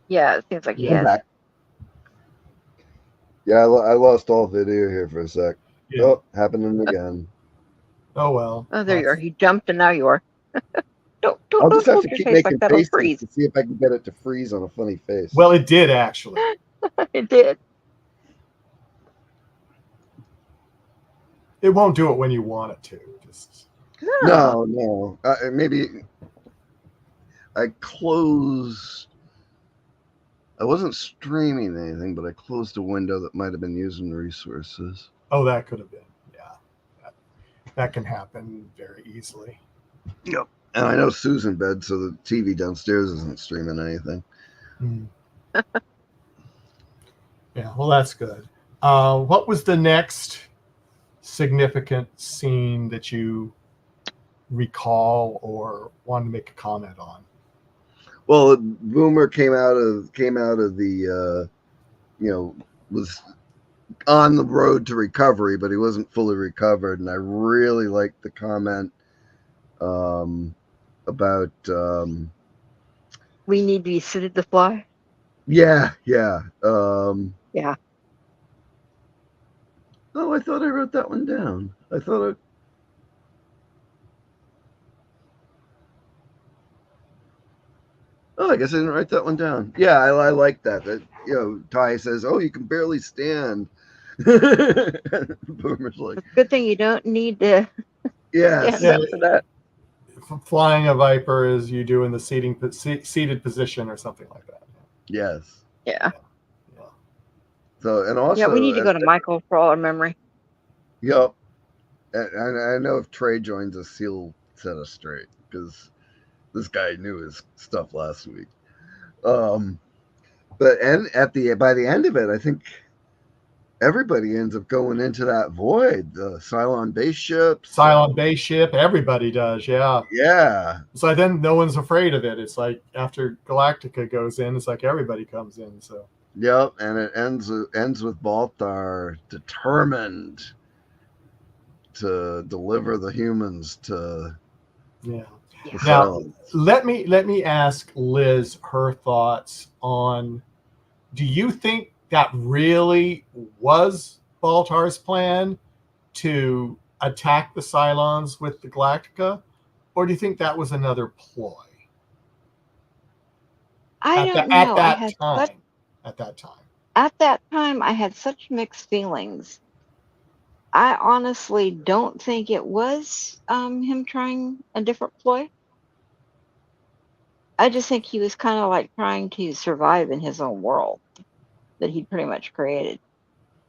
Yeah, it seems like he Yeah. I'm has. back. Yeah, I lost all video here for a sec. Yeah. Oh, happening again. Oh well. Oh, there you are. You jumped and now you are. Don't I'll just have hold to your keep face like making that'll faces freeze. to see if I can get it to freeze on a funny face. Well, it did actually. It did. It won't do it when you want it to. Just No. Maybe I closed. I wasn't streaming anything, but I closed a window that might have been using resources. oh, that could have been. Yeah, that can happen very easily. Yep. And I know Sue's in bed, so the TV downstairs isn't streaming anything. Yeah, well, that's good. What was the next significant scene that you recall or wanted to make a comment on? Well, Boomer came out of the was on the road to recovery, but he wasn't fully recovered, and I really liked the comment about We need to be suited to fly. yeah. Yeah. Oh, I thought I wrote that one down. Oh, I guess I didn't write that one down. Yeah, I like that. That Ty says, "Oh, you can barely stand." Boomer's like, Good thing you don't need to "Yes, stand up for that. Flying a Viper is you do in the seated position or something like that. yes." Yeah. So, and also, Yeah, we need to go to Michael for all our memory. Yep. And I know if Trey joins us, he'll set us straight because this guy knew his stuff last week. But by the end of it, I think everybody ends up going into that void. The Cylon base ships. Cylon base ship, everybody does, yeah. Yeah. So then no one's afraid of it. It's like after Galactica goes in, it's like everybody comes in. So Yep, and it ends with Baltar determined to deliver the humans to yeah. the Now Cylons. let me ask Liz her thoughts on. Do you think that really was Baltar's plan to attack the Cylons with the Galactica, or do you think that was another ploy? I don't know. At that time. At that time, I had such mixed feelings. I honestly don't think it was him trying a different ploy. I just think he was kind of like trying to survive in his own world that he'd pretty much created.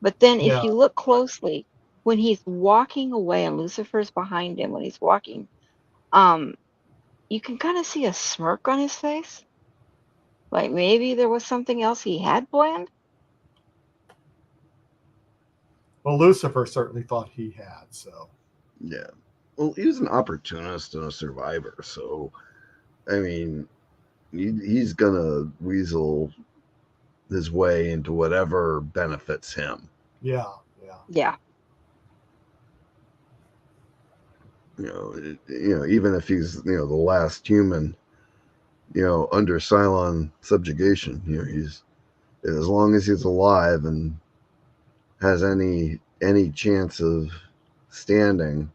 But then if Yeah. you look closely, when he's walking away and Lucifer's behind him when he's walking, you can kind of see a smirk on his face. Like maybe there was something else he had planned. Well, Lucifer certainly thought he had. So Yeah. Well, he was an opportunist and a survivor, so I mean, he's gonna weasel his way into whatever benefits him. Yeah. Even if he's the last human, under Cylon subjugation, he's as long as he's alive and has any chance of standing,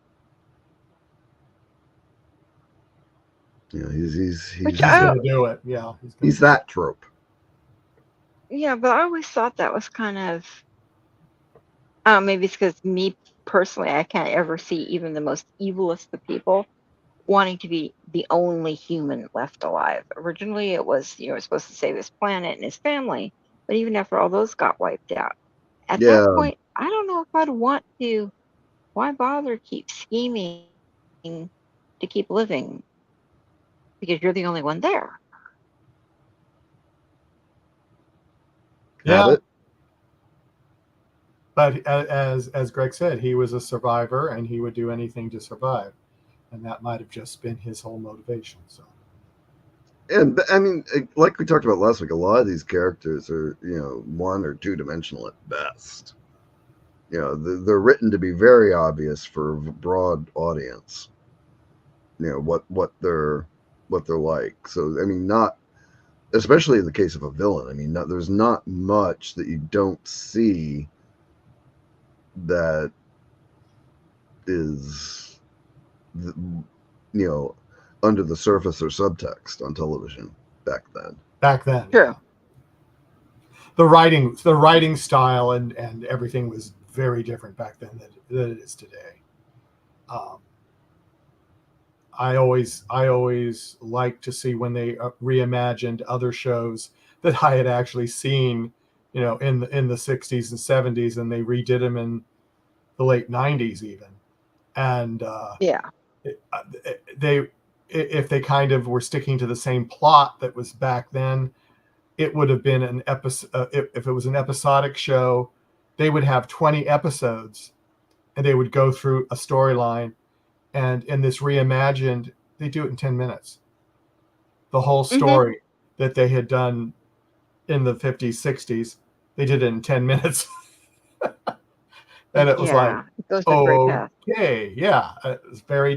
he's gonna do it. Yeah, he's that trope. Yeah, but I always thought that was kind of maybe it's because me personally, I can't ever see even the most evilest of people wanting to be the only human left alive. Originally, it was supposed to save his planet and his family, but even after all those got wiped out, at that point, I don't know if I'd want to. Why bother keep scheming to keep living? Because you're the only one there. Yeah. But as Greg said, he was a survivor and he would do anything to survive. And that might have just been his whole motivation. So, and I mean, like we talked about last week, a lot of these characters are 1 or 2 dimensional at best. You know, they're written to be very obvious for a broad audience. You know what they're like. So I mean, not especially in the case of a villain. I mean, there's not much that you don't see that is, you know, under the surface or subtext on television back then. Back then, True. yeah. The writing style and everything was very different back then than it is today. I always like to see when they reimagined other shows that I had actually seen, you know, in the 60s and 70s, and they redid them in the late 90s even. And Yeah. if they kind of were sticking to the same plot that was back then, it would have been an episode. If it was an episodic show, they would have 20 episodes, and they would go through a storyline. And in this reimagined, they do it in 10 minutes. The whole story that they had done in the 50s, 60s, they did it in 10 minutes. And it was like, it goes very fast. okay, yeah, it's very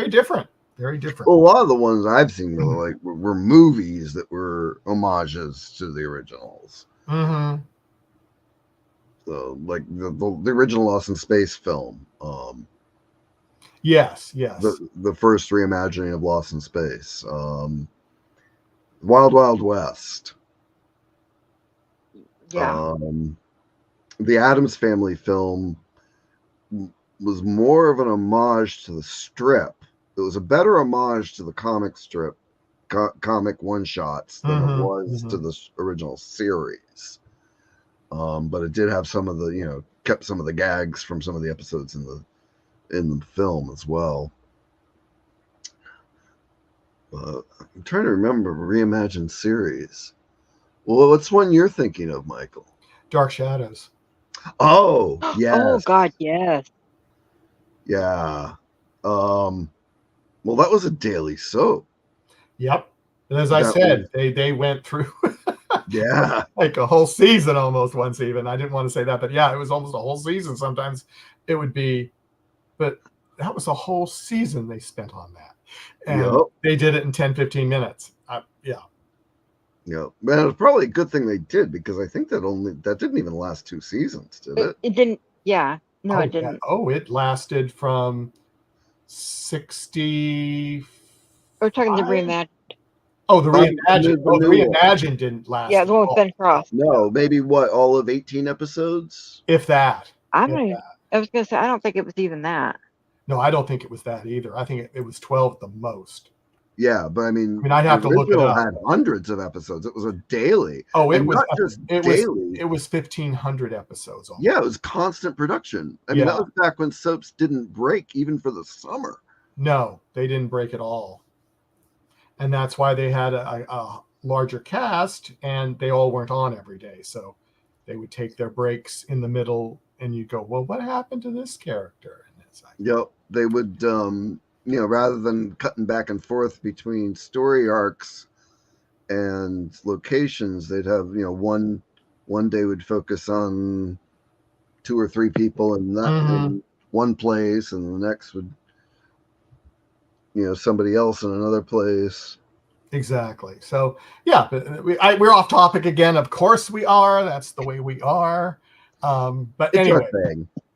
different. Very different. Well, a lot of the ones I've seen were movies that were homages to the originals. Mm-hmm. So, like the original Lost in Space film. Yes. The first reimagining of Lost in Space. Wild Wild West. Yeah. The Addams Family film was more of an homage to the strip. It was a better homage to the comic strip, comic one-shots than it was to the original series. But it did have some of the, you know, kept some of the gags from some of the episodes in the film as well. I'm trying to remember reimagined series. Well, what's one you're thinking of, Michael? Dark Shadows. Oh, yes. Oh God, yes. Yeah. Well, that was a daily soap. Yep. And as I said, they went through like a whole season almost once even. I didn't want to say that, but yeah, it was almost a whole season. Sometimes it would be, but that was a whole season they spent on that. And they did it in 10, 15 minutes. Yeah. Yeah. Man, it was probably a good thing they did, because I think that didn't even last 2 seasons, did it? It didn't. Yeah. No, it didn't. It lasted from 60. We're talking the reimagined. Oh, the reimagined. The reimagined didn't last. Yeah, the one with Ben Cross. No, maybe all of 18 episodes? If that. I was going to say, I don't think it was even that. No, I don't think it was that either. I think it was 12 at the most. Yeah, but I mean I'd have to look it up. It had hundreds of episodes. It was a daily. Oh, it was not just daily. It was 1,500 episodes. Almost. Yeah, it was constant production. I mean, that was back when soaps didn't break even for the summer. No, they didn't break at all. And that's why they had a larger cast, and they all weren't on every day. So they would take their breaks in the middle, and you go, well, what happened to this character? And it's like, yep, they would, you know, rather than cutting back and forth between story arcs and locations, they'd have, you know, one day would focus on 2 or 3 people in that in one place, and the next would, you know, somebody else in another place. Exactly. So yeah, we're off topic again. Of course we are. That's the way we are. But anyway,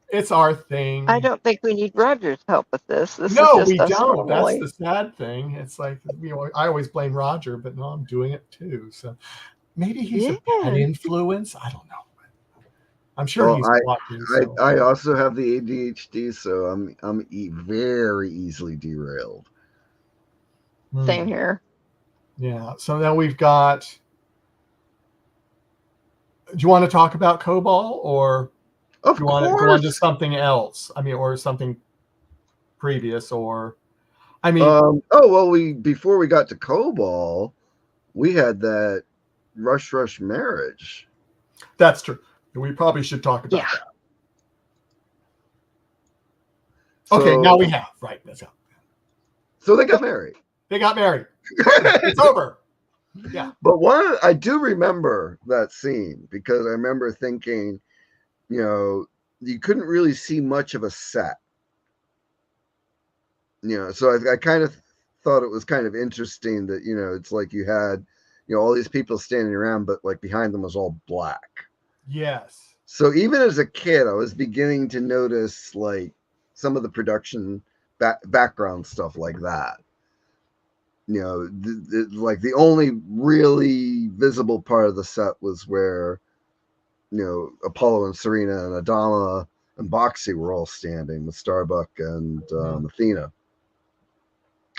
it's our thing. I don't think we need Roger's help with this. No, we don't. That's the sad thing. It's like, you know, I always blame Roger, but no, I'm doing it too. So maybe he's a bad influence. I don't know. I'm sure he's watching. So. I also have the ADHD, so I'm very easily derailed. Same here. Yeah. So now we've got. Do you want to talk about COBOL, or do you want to go on to something else? I mean, or something previous, or I mean. Before we got to COBOL, we had that Rush marriage. That's true. We probably should talk about that. Okay, now we have. Right, let's go. So they got married. They got married. It's over. Yeah. But I do remember that scene, because I remember thinking, you know, you couldn't really see much of a set. So I kind of thought it was kind of interesting that, it's like you had, all these people standing around, but like behind them was all black. Yes. So even as a kid, I was beginning to notice like some of the production background stuff like that. Like the only really visible part of the set was where, Apollo and Serena and Adama and Boxy were all standing with Starbuck and Athena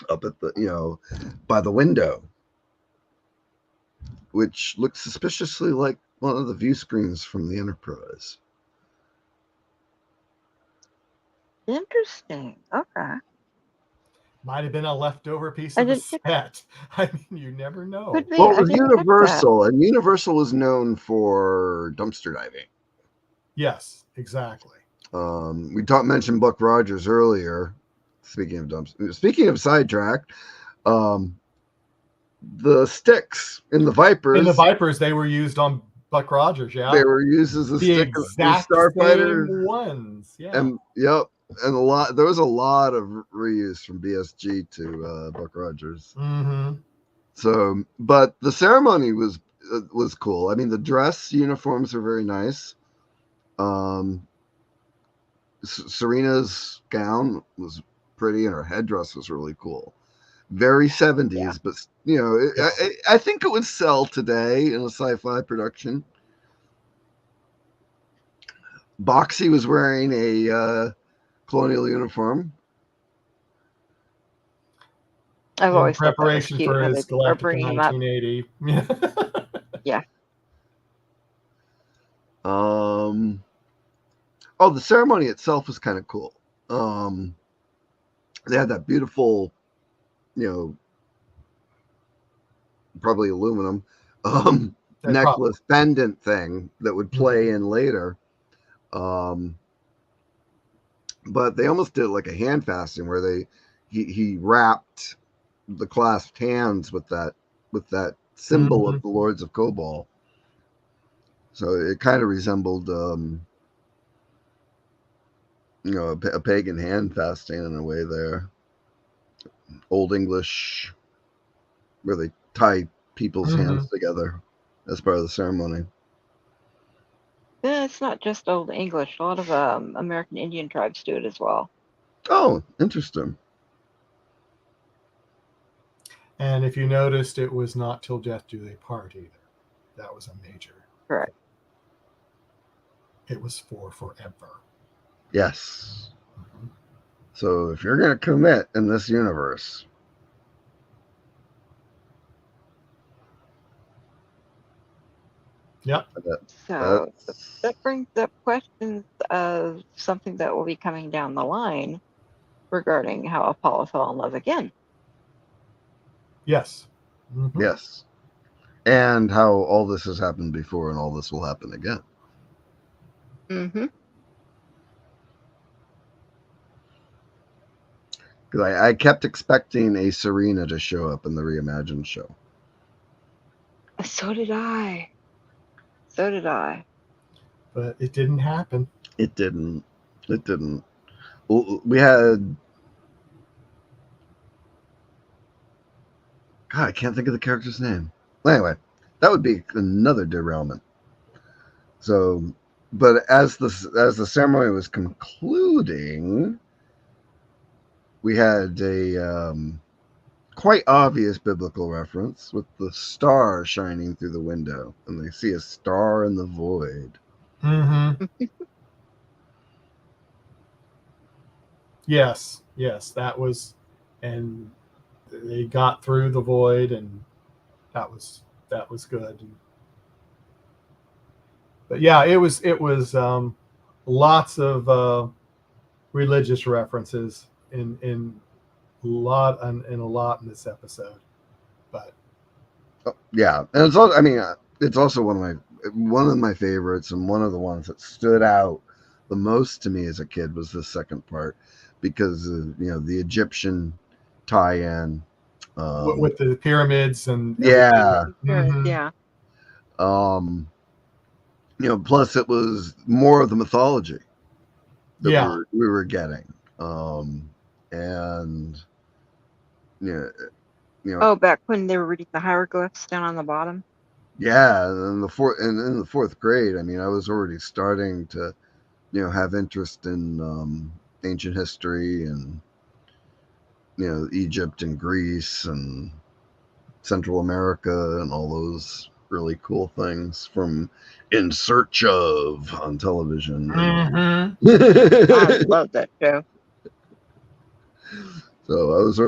up at the, by the window, which looked suspiciously like one of the view screens from the Enterprise. Interesting. Okay. Might have been a leftover piece of the set. I mean, you never know. Could be. Well, it was Universal, and Universal was known for dumpster diving. Yes, exactly. We mentioned Buck Rogers earlier. Speaking of sidetrack, the sticks in the Vipers. In the Vipers, they were used on Buck Rogers. Yeah, they were used as the stick exact Starfighter same ones. Yeah, and there was a lot of reuse from BSG to Buck Rogers. Mm-hmm. So, but the ceremony was cool. I mean, the dress uniforms are very nice. Serena's gown was pretty, and her headdress was really cool. Very 70s, but I think it would sell today in a sci-fi production. Boxy was wearing a colonial uniform. I've always preparation for his Galactica 1980. Yeah. The ceremony itself was kind of cool. They had that beautiful, probably aluminum necklace pendant thing that would play in later. But they almost did like a hand fasting where he wrapped the clasped hands with that symbol of the Lords of Kobol. So it kind of resembled a pagan hand fasting in a way there. Old English, where they tie people's hands together as part of the ceremony. Yeah, it's not just Old English. A lot of American Indian tribes do it as well. Oh, interesting. And if you noticed, it was not till death do they part either. That was a major. Correct. It was for forever. Yes. So if you're going to commit in this universe, yep. So that brings up questions of something that will be coming down the line regarding how Apollo fell in love again. Yes. Yes. And how all this has happened before and all this will happen again. Because I kept expecting a Serena to show up in the Reimagined show. So did I. But it didn't happen. It didn't. We had... God, I can't think of the character's name. Anyway, that would be another derailment. So, but as the ceremony was concluding, we had a quite obvious biblical reference with the star shining through the window, and they see a star in the void. Yes, that was, and they got through the void, and that was good. But yeah, it was lots of religious references in a lot in this episode. But yeah, and it's also, I mean, it's also one of my favorites, and one of the ones that stood out the most to me as a kid was the second part, because the Egyptian tie-in with the pyramids and yeah. Yeah. Plus it was more of the mythology. that we were getting. And Oh, back when they were reading the hieroglyphs down on the bottom. Yeah, and in the fourth grade, I mean, I was already starting to, have interest in ancient history and Egypt and Greece and Central America and all those really cool things from In Search of on television. Mm-hmm. I love that show. So I was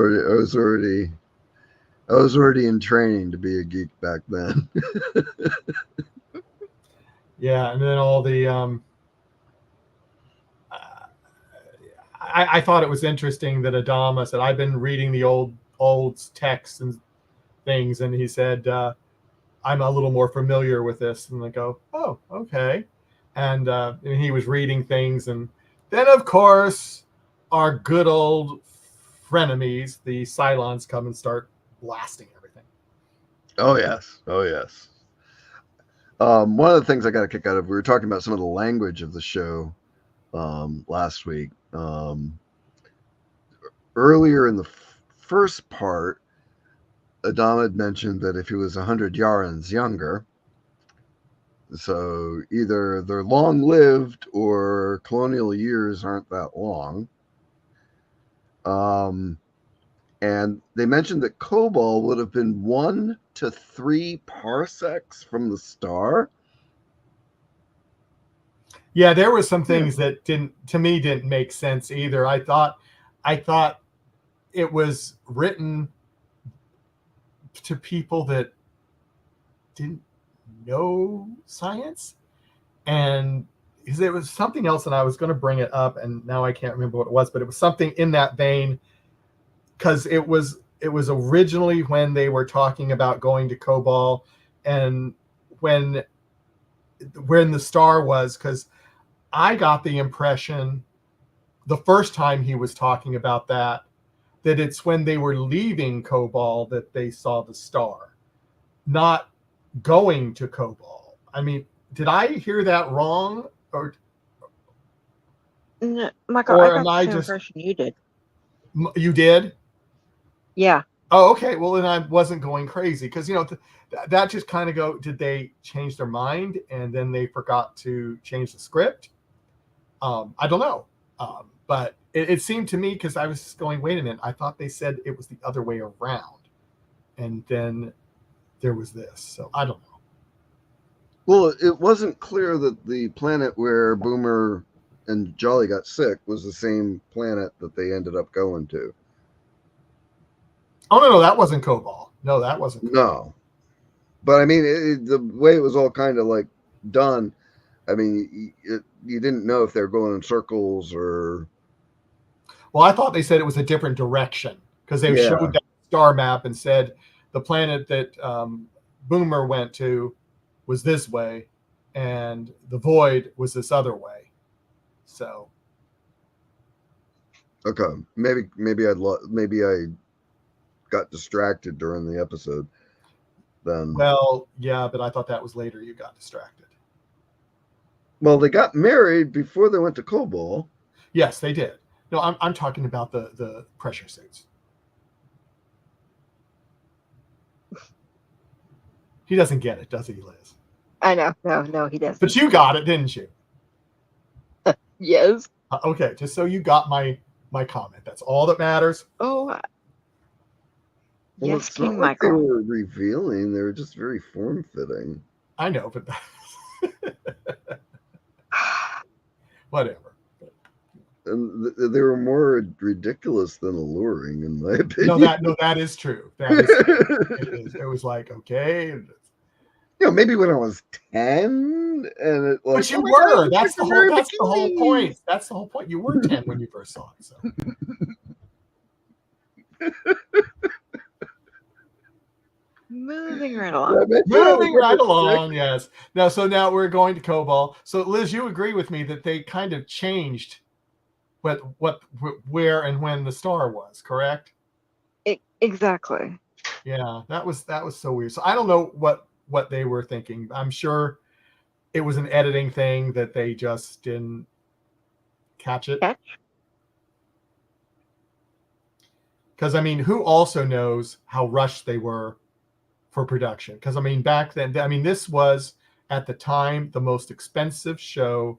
already in training to be a geek back then. Yeah, and then all the I thought it was interesting that Adama said, I've been reading the old texts and things, and he said, I'm a little more familiar with this. And I go, oh, okay. And he was reading things, and then of course our good old frenemies, the Cylons, come and start blasting everything. Oh yes. One of the things I got a kick out of, we were talking about some of the language of the show last week. Earlier in the first part, Adam had mentioned that if he was 100 yards younger, so either they're long-lived or colonial years aren't that long. And they mentioned that Cobol would have been 1 to 3 parsecs from the star. Yeah, there were some things that didn't make sense either. I thought it was written to people that didn't know science, and because it was something else, and I was going to bring it up, and now I can't remember what it was, but it was something in that vein, because it was originally when they were talking about going to Cobol, and when the star was, because I got the impression the first time he was talking about that it's when they were leaving Cobol that they saw the star, not going to Cobol. I mean, did I hear that wrong? No, Michael, I got the same impression you did. You did? Yeah. Oh, okay. Well, then I wasn't going crazy, because that just kind of did they change their mind and then they forgot to change the script? I don't know. But it seemed to me, because I was just going, wait a minute, I thought they said it was the other way around, and then there was this. So I don't know. Well, it wasn't clear that the planet where Boomer and Jolly got sick was the same planet that they ended up going to. Oh, no, that wasn't Cobol. No, that wasn't Cobol. No. But I mean, the way it was all kind of like done, I mean, you didn't know if they were going in circles or... Well, I thought they said it was a different direction, because they showed that star map and said the planet that Boomer went to was this way, and the Void was this other way. So, okay, maybe I got distracted during the episode. Then, well, yeah, but I thought that was later. You got distracted. Well, they got married before they went to Cobol. Yes, they did. No, I'm talking about the pressure suits. He doesn't get it, does he, Liz? I know. No, he doesn't. But you got it, didn't you? Yes. Okay, just so you got my comment. That's all that matters. Oh. Well, Yes, it's King not like Michael. they were revealing; they were just very form-fitting. I know, but whatever. And they were more ridiculous than alluring, in my opinion. No, that is true. That is true. It was like, okay. Maybe when I was 10, and it like. But you were. That's the whole point. That's the whole point. You were 10 when you first saw it. So. Moving right along. Yes. Now we're going to Cobol. So Liz, you agree with me that they kind of changed where and when the star was, correct? Exactly. Yeah, that was so weird. So I don't know what they were thinking. I'm sure it was an editing thing that they just didn't catch it. Catch? Because, I mean, who also knows how rushed they were for production? Because, I mean, back then, I mean, this was, at the time, the most expensive show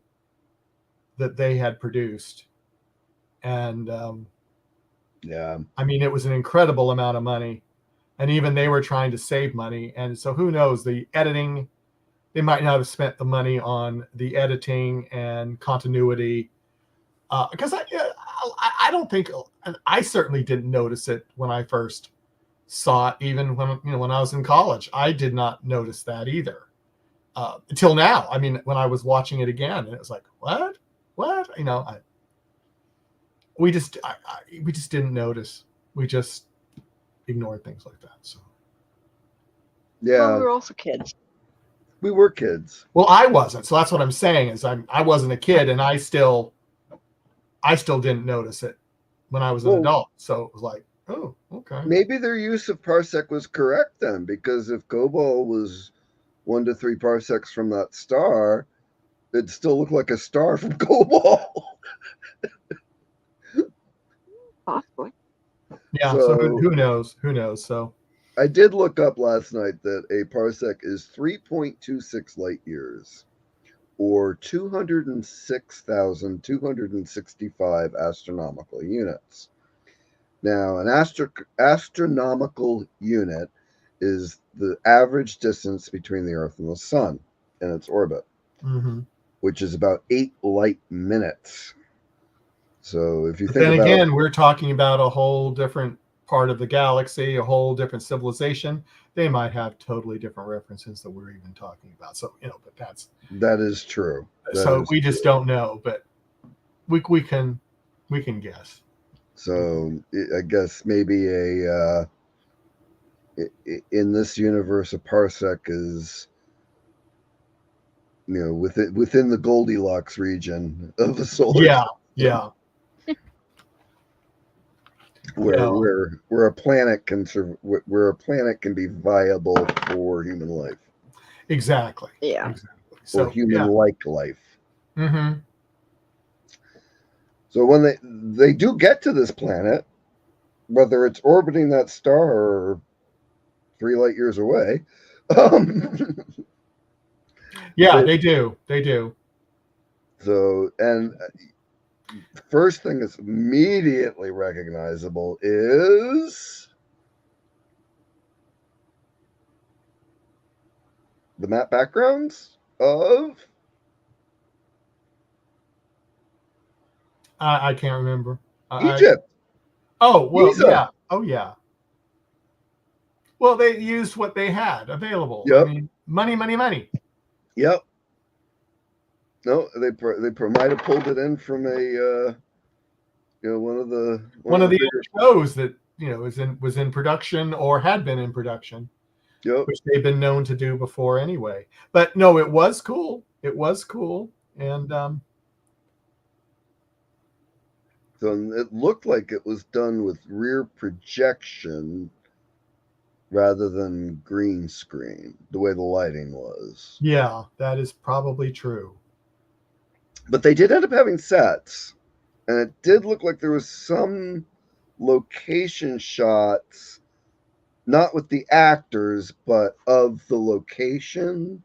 that they had produced. And, Yeah. I mean, it was an incredible amount of money. And even they were trying to save money. And so who knows, the editing, they might not have spent the money on the editing and continuity. Because I don't think, I certainly didn't notice it when I first saw it, even when I was in college. I did not notice that either until now. I mean, when I was watching it again, and it was like, what? We just didn't notice. We just ignored things like that. So Yeah. Well, we were also kids. We were kids. Well, I wasn't. So that's what I'm saying is I wasn't a kid, and I still didn't notice it when I was an adult. So it was like, oh, okay. Maybe their use of parsec was correct then, because if Cobalt was 1 to 3 parsecs from that star, it'd still look like a star from Cobalt. Possibly. Yeah. So who knows? Who knows? So I did look up last night that a parsec is 3.26 light years, or 206,265 astronomical units. Now, an astronomical unit is the average distance between the Earth and the Sun in its orbit, which is about 8 light minutes. So if you think then about, again, we're talking about a whole different part of the galaxy, a whole different civilization. They might have totally different references that we're even talking about. So, but that is true. We just don't know, but we can guess. So I guess maybe in this universe, a parsec is, within the Goldilocks region of the solar system. Yeah. Where a planet can be viable for human life. Exactly. Yeah. Exactly. Or human-like life. Mm-hmm. So when they do get to this planet, whether it's orbiting that star or 3 light years away, they do. So, and first thing that's immediately recognizable is the map backgrounds of I can't remember. Egypt. Giza. Yeah. Oh, yeah. Well, they used what they had available. Yep. I mean, money. Yep. No, they might have pulled it in from a one of the shows that was in production or had been in production. Yep. Which they've been known to do before anyway. But no, it was cool. And so it looked like it was done with rear projection rather than green screen, the way the lighting was. Yeah, that is probably true. But they did end up having sets, and it did look like there was some location shots, not with the actors, but of the location.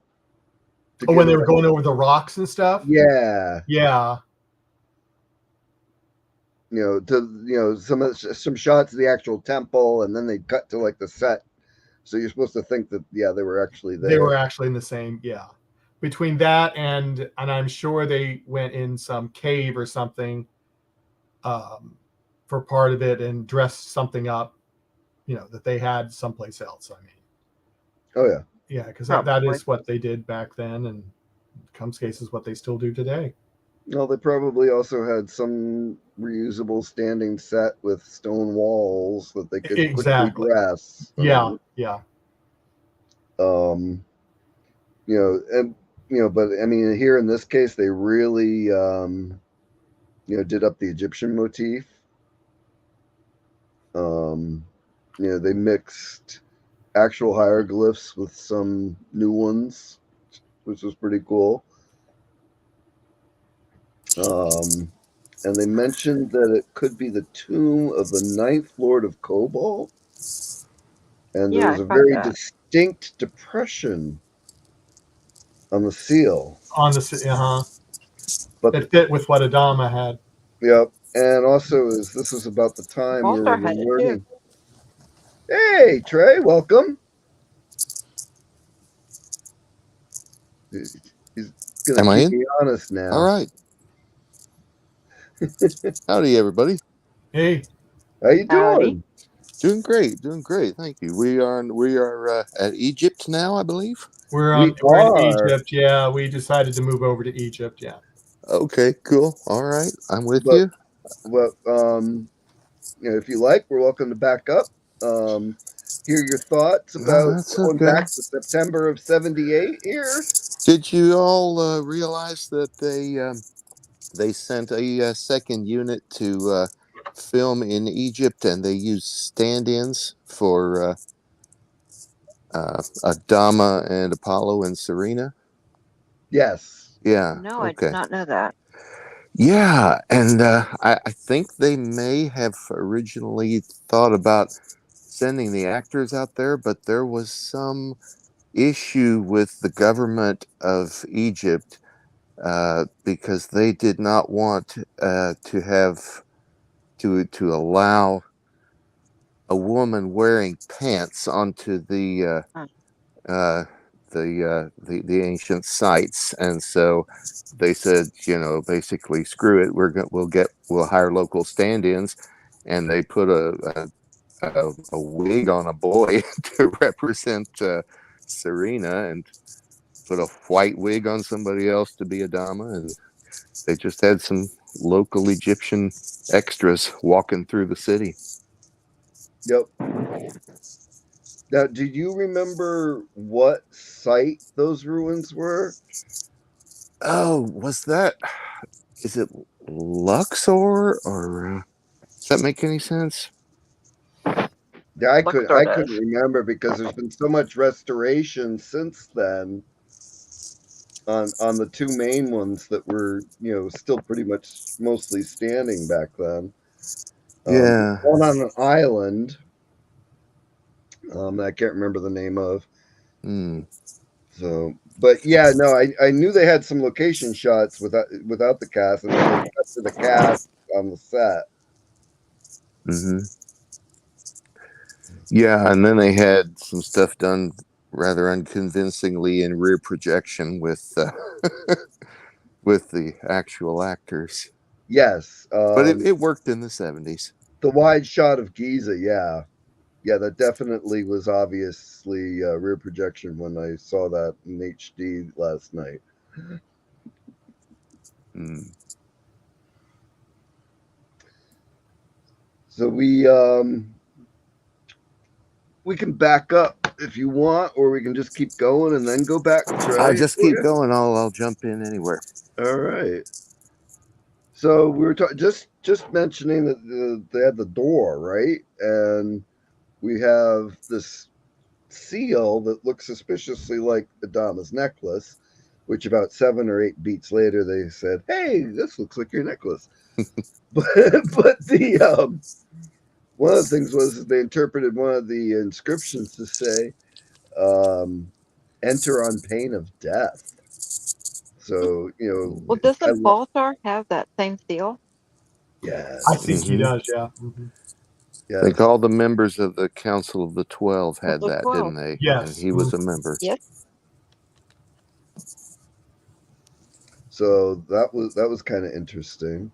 When they were going over the rocks and stuff? Yeah. Yeah. Some shots of the actual temple, and then they cut to like the set. So you're supposed to think that, they were actually there. They were actually in the same, between that and I'm sure they went in some cave or something for part of it and dressed something up, that they had someplace else. I mean, oh yeah, yeah, because that is what they did back then, and in some cases what they still do today. Well, they probably also had some reusable standing set with stone walls that they could quickly dress. Yeah. But I mean, here in this case, they really, did up the Egyptian motif. They mixed actual hieroglyphs with some new ones, which was pretty cool. and they mentioned that it could be the tomb of the ninth Lord of Cobalt. And there Yeah, was I a caught very that. distinct depression on the seal. On the But it fit with what Adama had. yep, and also this was about the time where we Baltar were had it too. learning. Hey, Trey, welcome. He's gonna Am I keep in? me honest All now. right. Howdy, everybody. Hey, How you Howdy. doing? Doing great. Doing great. Thank you. We are at Egypt now, I believe. we're in are, Egypt. Yeah, we decided to move over to Egypt. Yeah. Okay, cool. All right. I'm with but you. but if you like, we're welcome to back up. Hear your thoughts No, about that's going okay. back to September of '78 here. Did you all realize that they sent a second unit to film in Egypt, and they used stand-ins for Adama and Apollo and Serena? Yes. Yeah. No, I did Okay. not know that. Yeah, and I think they may have originally thought about sending the actors out there, but there was some issue with the government of Egypt because they did not want to have to allow a woman wearing pants onto Hmm. uh, the ancient sites, and so they said, basically, screw it. We'll hire local stand-ins, and they put a wig on a boy to represent Serena, and put a white wig on somebody else to be Adama, and they just had some local Egyptian extras walking through the city. Yep. Now, do you remember what site those ruins were? Oh, is it Luxor, or does that make any sense? Yeah, I Luxor couldn't does. remember because there's been so much restoration since then on the two main ones that were still pretty much mostly standing back then. Yeah. One on an island that I can't remember the name of. Hmm. So, but yeah, no, I knew they had some location shots without the cast, and then they cut to the cast on the set. Mm-hmm. Yeah, and then they had some stuff done rather unconvincingly in rear projection with with the actual actors, Yes, but it worked in the 70s. the wide shot of Giza. Yeah, yeah, that definitely was obviously rear projection when I saw that in HD last night. Mm. So we can back up if you want, or we can just keep going and then go back. I'll Trey, just for keep you. going. I'll jump in anywhere. All right. So we were just mentioning that they had the door, right? And we have this seal that looks suspiciously like Adama's necklace, which about 7 or 8 beats later they said, "Hey, this looks like your necklace." but the one of the things was they interpreted one of the inscriptions to say, "Enter on pain of death." So Well, I doesn't Baltar have that same seal? I yes, think he Mm-hmm. does. Yeah. I think yes, all the members of the Council of the 12 Of had the that, 12. didn't they? And Yes. he was a member. Yes. so that was kind of interesting.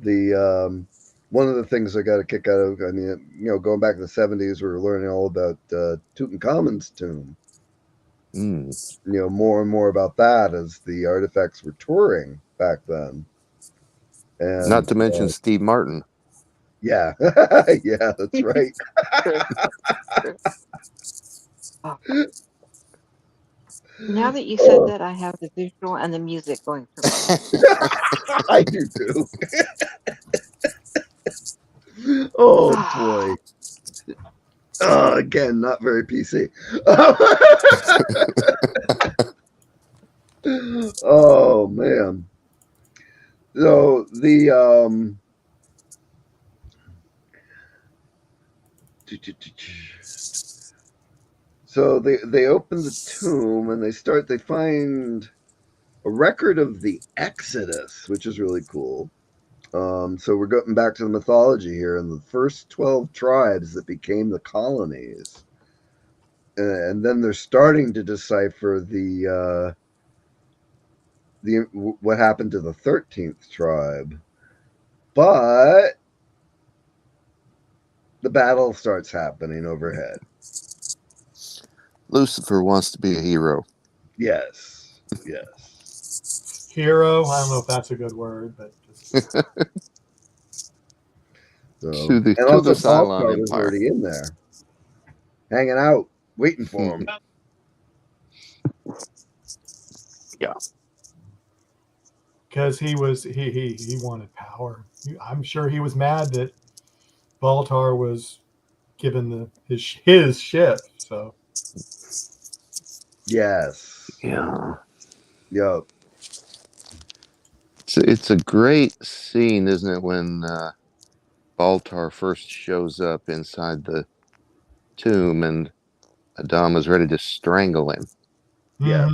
The one of the things I got a kick out of, I mean, going back to the '70s, we were learning all about Tutankhamun's tomb. Mm. More and more about that as the artifacts were touring back then. Not And to mention Steve Martin. yeah, yeah, that's right. True. True. Oh, now that you said Oh, that, I have the visual and the music going through my head. I do too. Oh boy. Again, not very PC. Oh man. So so they open the tomb and they find a record of the Exodus, which is really cool. So we're going back to the mythology here, and the first 12 tribes that became the colonies, and then they're starting to decipher what happened to the 13th tribe, but the battle starts happening overhead. Lucifer wants to be a hero. Yes. Hero. I don't know if that's a good word, but just... So, To the Cylon Baltar was Empire. already in there, hanging out, waiting for him. Yeah. Because he wanted power. I'm sure he was mad that Baltar was given his ship. So Yes. Yeah. Yep. It's a great scene, isn't it, when Baltar first shows up inside the tomb and Adama's ready to strangle him. Yeah.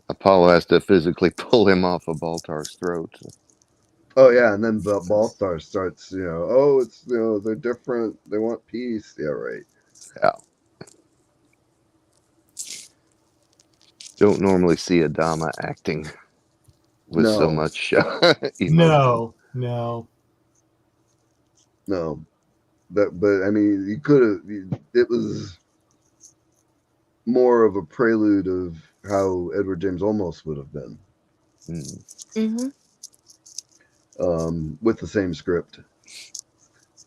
Apollo has to physically pull him off of Baltar's throat. Oh yeah, and then Baltar starts, oh, it's they're different. They want peace. Yeah, right. Yeah. Don't normally see Adama acting with so No. much emotion. No. But I mean, you could have. It was more of a prelude of how Edward James Olmos would have been. Mm-hmm. With the same script.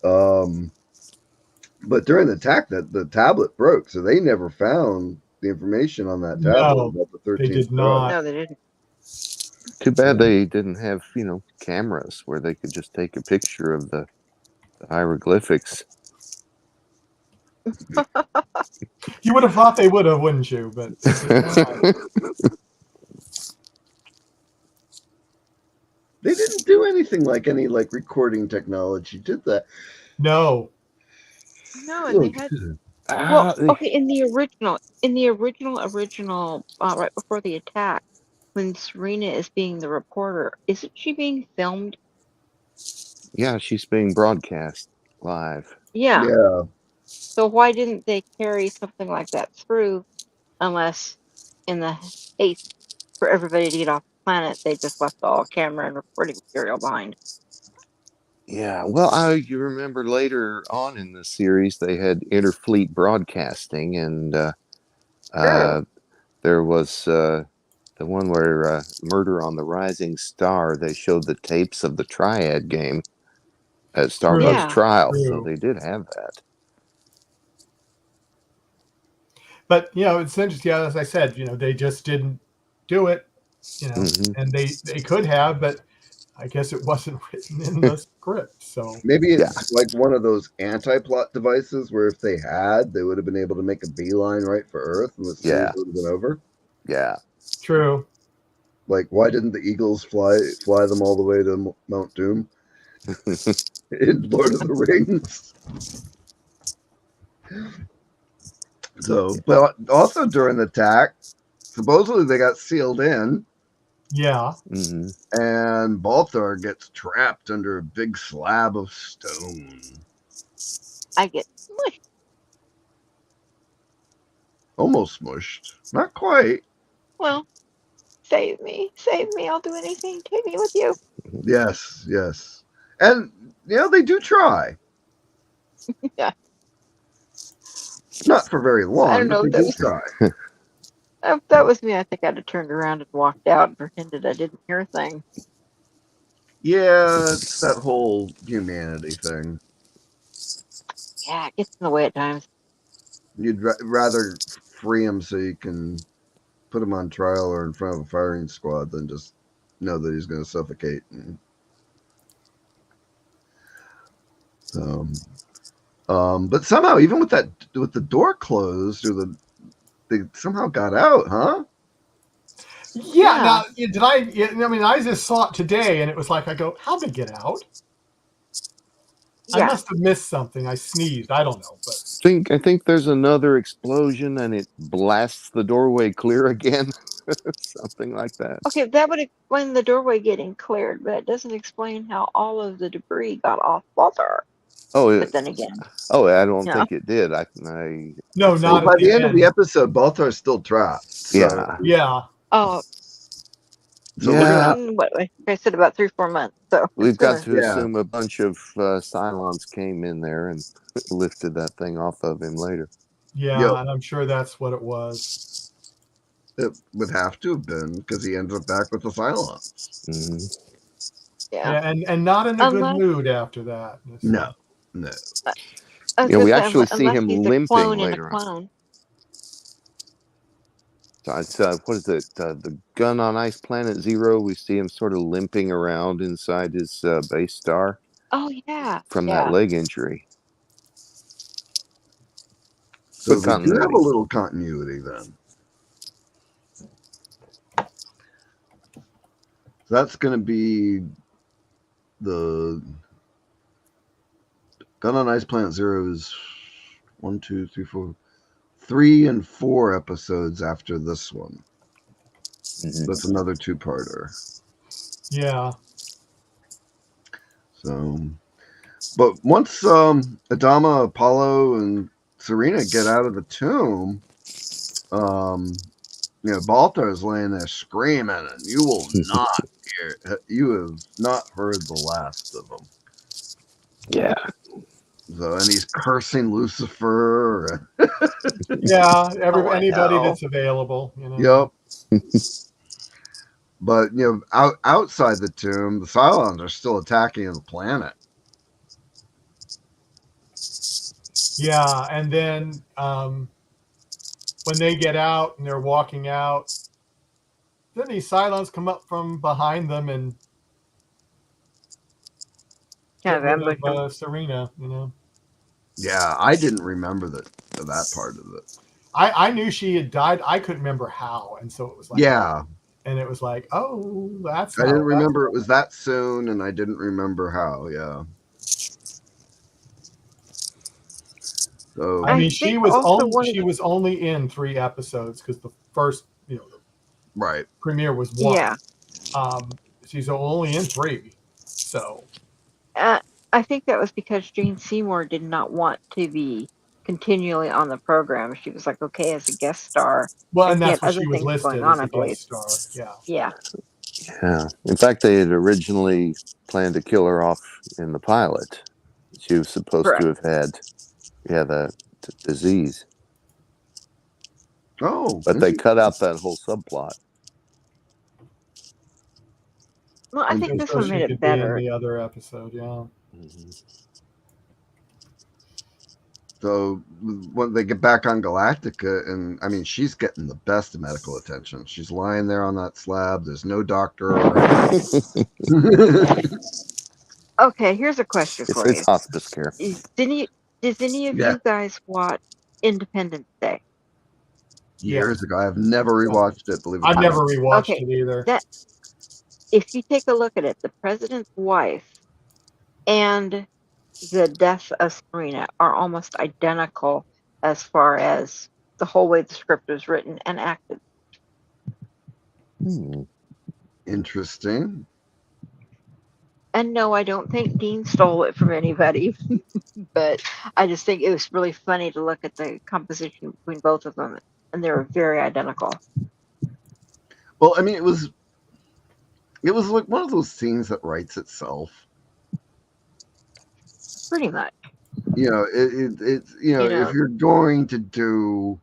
But during the attack, that the tablet broke, so they never found the information on that tablet about the 13th. They did not. No, they didn't. Too bad they didn't have, cameras where they could just take a picture of the hieroglyphics. You would have thought they would have, wouldn't you? But they did not. They didn't do anything like any recording technology, did they? No. No, and they had. Well, okay, in the original, right before the attack, when Serena is being the reporter, isn't she being filmed? Yeah, she's being broadcast live. Yeah. Yeah. So why didn't they carry something like that through, unless in the haste for everybody to get off the planet, they just left all camera and recording material behind? Yeah, well, you remember later on in the series they had interfleet broadcasting, and there was the one where Murder on the Rising Star. They showed the tapes of the Triad game at Starbuck's Yeah. trial, so they did have that. But it's interesting. Yeah, as I said, they just didn't do it. And they could have, but I guess it wasn't written in the script. So maybe it's like one of those anti-plot devices where if they had, they would have been able to make a beeline right for Earth, and the series would have been over. Yeah. True. Like, why didn't the Eagles fly them all the way to Mount Doom in Lord of the Rings? So, but also during the attack, supposedly they got sealed in. Yeah. And Baltar gets trapped under a big slab of stone. I get smushed. Almost smushed. Not quite. Well, save me. I'll do anything. Take me with you. Yes. And, they do try. Yeah. Not for very long, I don't know, but they do try. If that was me, I think I'd have turned around and walked out and pretended I didn't hear a thing. Yeah, it's that whole humanity thing. Yeah, it gets in the way at times. You'd rather free him so you can put him on trial or in front of a firing squad than just know that he's going to suffocate. But somehow, even with the door closed, they somehow got out, huh? Yeah. Yeah. Now, did I mean, I just saw it today, and it was like, I go, how'd they get out? I Yeah. must have missed something. I sneezed. I don't know, but I think there's another explosion and it blasts the doorway clear again. Something like that. Okay, that would explain the doorway getting cleared, but it doesn't explain how all of the debris got off Baltar. Oh, But then again, I don't yeah. think it did. no, I'd say not By at the end of the end. episode, Baltar's still trapped. So, yeah. Yeah. Oh, so we're it's gonna. been what like I said, about 3-4 months. So it's We've been got to Yeah. assume a bunch of Cylons came in there and lifted that thing off of him later. Yeah, Yep. and I'm sure that's what it was. It would have to have been because he ends up back with the Cylons. Mhm. yeah. And not in a good Unless mood after that. So, No, no. I was Yeah, gonna we say, actually see unless him he's a limping clone in a later on. clone. So it's, what is it? The gun on Ice Planet Zero. We see him sort of limping around inside his base star Oh yeah. from that Yeah. leg injury. So Good we do have a continuity. little continuity then. That's going to be the Gun on Ice Planet Zero is 1, 2, 3, 4, 3 and 4 episodes after this one. Mhm. That's another two-parter. yeah. So, but once Adama, Apollo, and Serena get out of the tomb, Baltar is laying there screaming, and you will not hear. You have not heard the last of them. Yeah. So, and he's cursing Lucifer. Yeah, Oh, I anybody know. that's available, you know. Yep. But outside the tomb, the Cylons are still attacking the planet. Yeah, and then when they get out and they're walking out, then these Cylons come up from behind them and Kind get of rid ambush them. of Serena, you know. Yeah, I didn't remember that part of it. I knew she had died. I couldn't remember how, and so it was like, Yeah, and it was like, oh, that's I how. didn't remember it was that soon, and I didn't remember how. Yeah. So I mean, I think also one of she was only in 3 episodes because the first, the right. premiere was 1. Yeah. She's only in 3, so I think that was because Jane Seymour did not want to be continually on the program. She was like, okay, as a guest star. well, And and she had that's what other she was things going listed on, as I a believe. guest star. Yeah. Yeah. Yeah. In fact, they had originally planned to kill her off in the pilot. She was supposed Correct. to have had, the disease, Oh, but they cut out that whole subplot. Well, I think Just this so one she made could it be in better. the other episode. Yeah. Mhm. so when they get back on Galactica, and I mean, she's getting the best medical attention. She's lying there on that slab. There's no doctor around. Okay, here's a question for you. It's hospice care. Does any of Yeah. you guys watch Independence Day? Years ago, I've never rewatched it. Believe it or I've not. never rewatched Okay, it either. that if you take a look at it, the president's wife and the death of Serena are almost identical as far as the whole way the script was written and acted. Hmm. Interesting. And no, I don't think Dean stole it from anybody, but I just think it was really funny to look at the composition between both of them, and they were very identical. Well, I mean, it was like one of those scenes that writes itself. Pretty much. It's if you're going to do,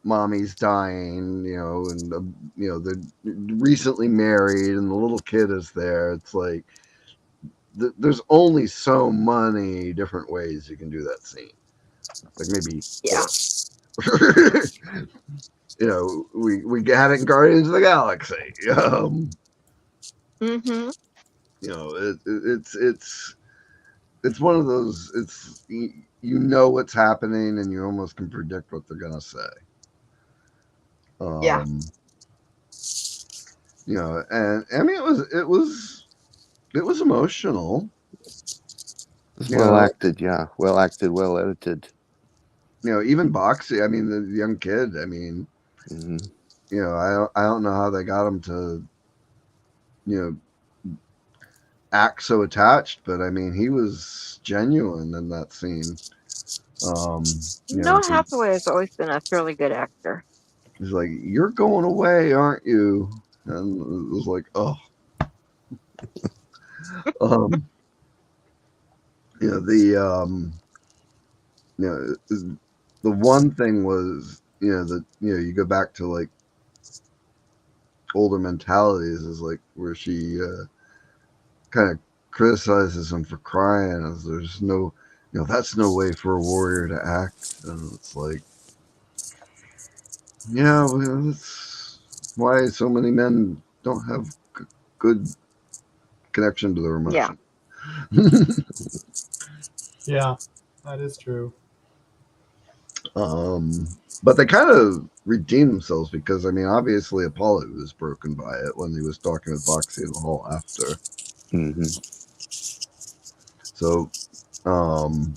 mommy's dying, and they're recently married and the little kid is there. It's like there's only so many different ways you can do that scene. Like maybe Yeah. we had it in Guardians of the Galaxy. Mm-hmm. It's one of those. It's what's happening, and you almost can predict what they're gonna say. Yeah. You know, and I mean, it was emotional. It's You well know, acted, yeah. Well acted, well edited. even Boxy. I mean, the young kid. I mean, Hmm. I don't know how they got him to, you know, act so attached, but I mean, he was genuine in that scene. Noah 'Cause Hathaway has always been a fairly good actor. he's like, "You're going away, aren't you?" And it was like, oh, um, the you know, the one thing was, that you go back to like older mentalities is like where she kind of criticizes him for crying, as there's no, that's no way for a warrior to act, and it's like, yeah, well, that's why so many men don't have good connection to their Yeah. emotion. Yeah, that is true. But they kind of redeemed themselves because, I mean, obviously Apollo was broken by it when he was talking with Boxy in the hall after. Hmm. So, and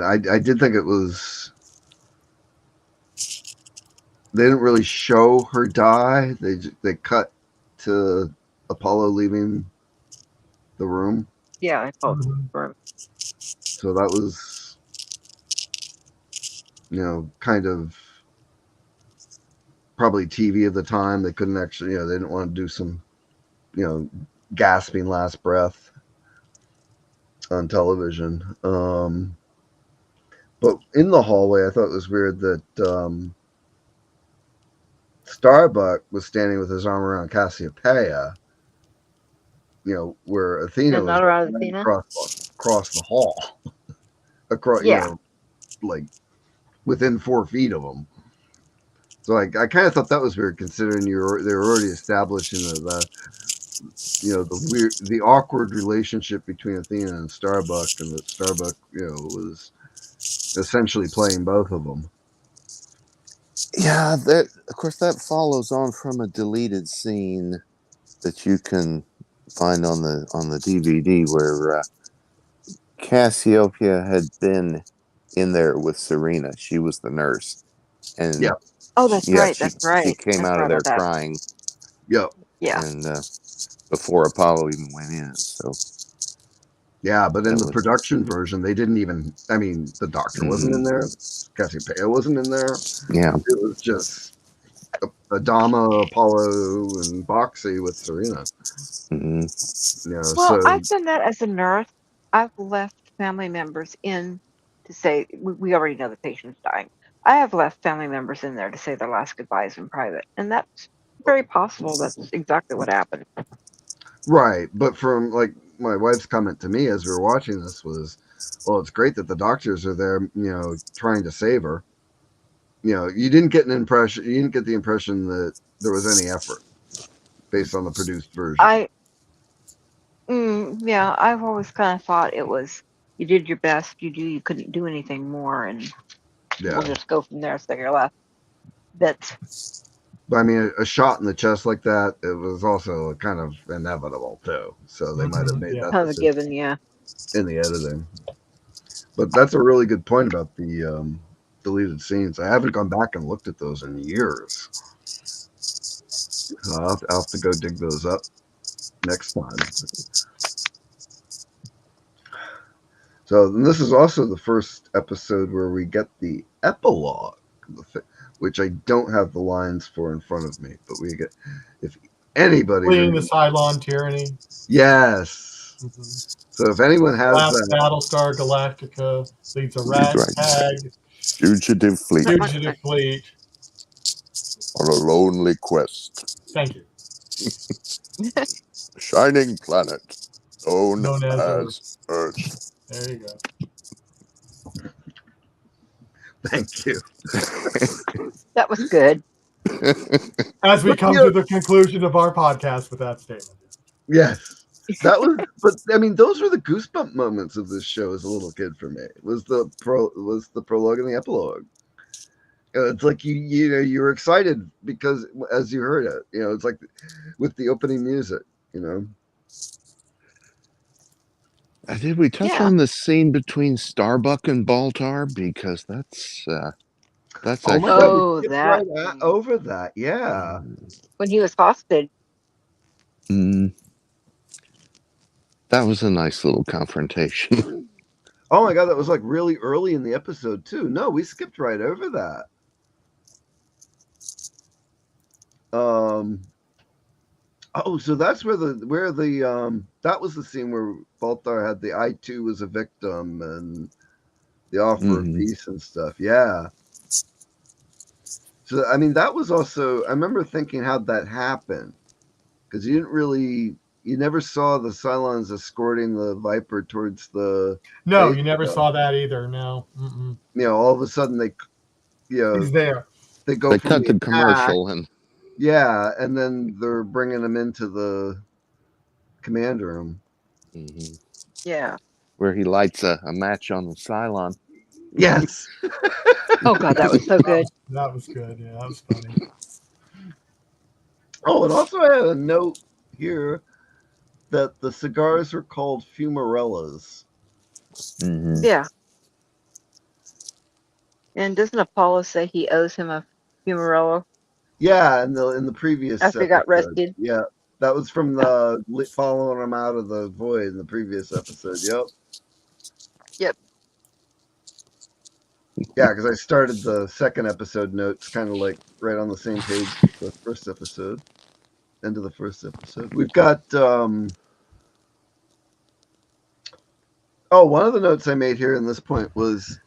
I did think it was, they didn't really show her die. They cut to Apollo leaving the room. Yeah, I called Mhm. for So that was, kind of probably TV of the time. They couldn't actually, they didn't want to do some, you know, gasping last breath on television. But in the hallway, I thought it was weird that Starbuck was standing with his arm around Cassiopeia, where Athena and was not around right Athena. across the hall, across, Yeah. like within 4 feet of him. So I kind of thought that was weird, considering they're already establishing the awkward relationship between Athena and Starbuck, and that Starbuck, was essentially playing both of them. Yeah, that of course that follows on from a deleted scene that you can find on the DVD where Cassiopeia had been in there with Serena. She was the nurse, and Yeah, Oh, that's yeah, right. That's she right. came I out forgot of there about that. crying, yeah, Yeah. and before Apollo even went in. So yeah. But in that the was. production version, they didn't even. I mean, the Doctor wasn't in Hmm. there. Cassiopeia wasn't in there. Yeah. It was just Adama, Apollo, and Boxy with Serena. Hmm. Well, So I've done that as a nurse. I've left family members in to say we already know the patient's dying. I have left family members in there to say their last goodbyes in private, and that's very possible. That's exactly what happened. right, but from like my wife's comment to me as we were watching this was, well, it's great that the doctors are there, trying to save her. You didn't get an impression. You didn't get the impression that there was any effort based on the produced version. I yeah, I've always kind of thought it was you did your best, you couldn't do anything more, and we'll Yeah, just go from there. So your last bits. but I mean, a shot in the chest like that, it was also kind of inevitable too. So they might have Mhm. made Yeah. that Kind of a decision given, yeah. in the editing. But that's a really good point about the deleted scenes. I haven't gone back and looked at those in years. I'll have to go dig those up next time. So this is also the first episode where we get the epilogue, which I don't have the lines for in front of me, but we get, if anybody Fleeing the remembers, Cylon tyranny. yes. Mhm. So if anyone has Last that, Battlestar Galactica leads a Right. ragtag Fugitive fleet fugitive fleet. on a lonely quest. Thank you. Shining planet known Known as as Earth. There you go. thank you. That was good. As we But come to the conclusion of our podcast with that statement. yes, that was. But I mean, those were the goosebump moments of this show as a little kid for me. Was the prologue and the epilogue. It's like you were excited because as you heard it, it's like with the opening music, Did we touch Yeah. on the scene between Starbuck and Baltar? Because that's Oh my actually God, we Oh, skipped that right over that. Yeah. when he was hostage. mm, that was a nice little confrontation. Oh my God, that was like really early in the episode too. No, we skipped right over that. Um. Oh, so that's where the that was the scene where Baltar had the I too was a victim and the offer of Mhm. peace and stuff. Yeah. So I mean, that was also. I remember thinking how'd that happen because you never saw the Cylons escorting the Viper towards the No, base. you never saw that either. No. Mm-mm. All of a sudden He's there. they go They from cut the the attack, commercial and yeah, and then they're bringing them into the command room. mhm, Yeah. where he lights a match on the Cylon. Yes. Oh God, that was so good. That was good. Yeah, that was funny. Oh, and also I had a note here that the cigars are called fumarellas. Mhm. Yeah. And doesn't Apollo say he owes him a fumarolo Yeah, in the previous after he got episode. rescued? Yeah, that was from the following him out of the void in the previous episode. Yep. Yep. Yeah, because I started the second episode notes kind of like right on the same page as the first episode. End of the first episode. We've got one of the notes I made here in this point was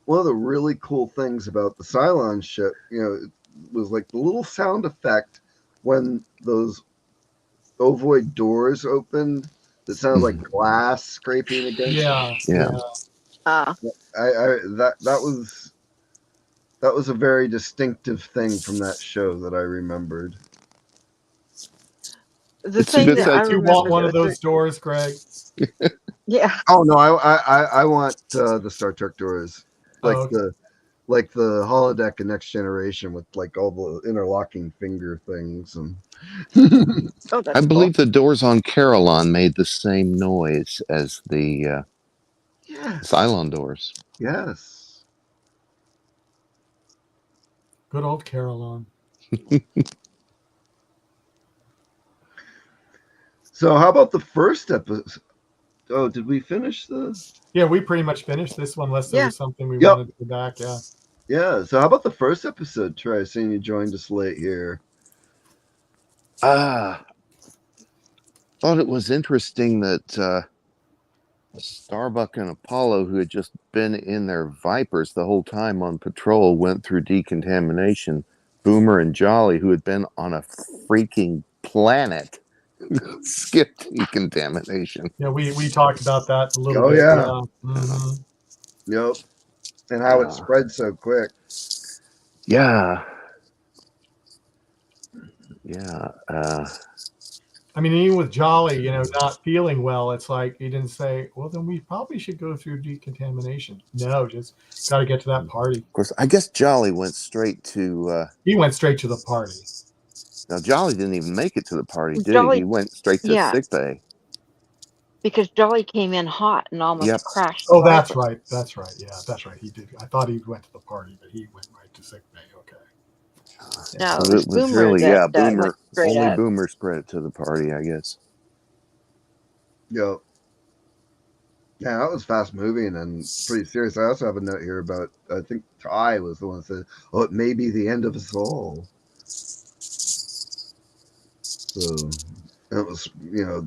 one of the really cool things about the Cylon ship, it was like the little sound effect when those ovoid doors opened that sounded like glass scraping against. Yeah. Yeah. Uh, That was a very distinctive thing from that show that I remembered. the It's a thing good that I set. You want remember one that of was those doors, Greg? yeah. Oh no, I want the Star Trek doors, like Oh, okay. the holodeck and Next Generation with like all the interlocking finger things and. Oh, I that's cool. believe the doors on Carillon made the same noise as the Yes. Cylon doors. Yes. Good old Carillon. So how about the first episode? Oh, did we finish the? Yeah, we pretty much finished this one, unless there Yeah. was something we Yep. wanted to go back. Yeah. Yeah. So how about the first episode, Trey? Seeing you joined us late here. Thought it was interesting that Starbuck and Apollo, who had just been in their Vipers the whole time on patrol, went through decontamination. Boomer and Jolly, who had been on a freaking planet, skipped decontamination. Yeah, we talked about that a little Oh bit. yeah. Yeah. Mhm. Yep. And how it spread so quick. Yeah. Yeah. I mean, even with Jolly, not feeling well, it's like he didn't say, well, then we probably should go through decontamination. No, just got to get to that party. Of course, I guess Jolly went straight to. He went straight to the party. Now, Jolly didn't even make it to the party, did he? Jolly, He went straight to yeah, sickbay. because Jolly came in hot and almost Yep. crashed. The Oh, that's Viper. right. That's right. Yeah, that's right. He did. I thought he went to the party, but he went right to sick bay. Okay. No, So it was it was Boomer really, that Boomer. went straight Only up. Boomer spread it to the party, I guess. Yep. Yeah, that was fast moving and pretty serious. I also have a note here about I think Ty was the one that said, "Oh, it may be the end of us all." So it was, Yeah.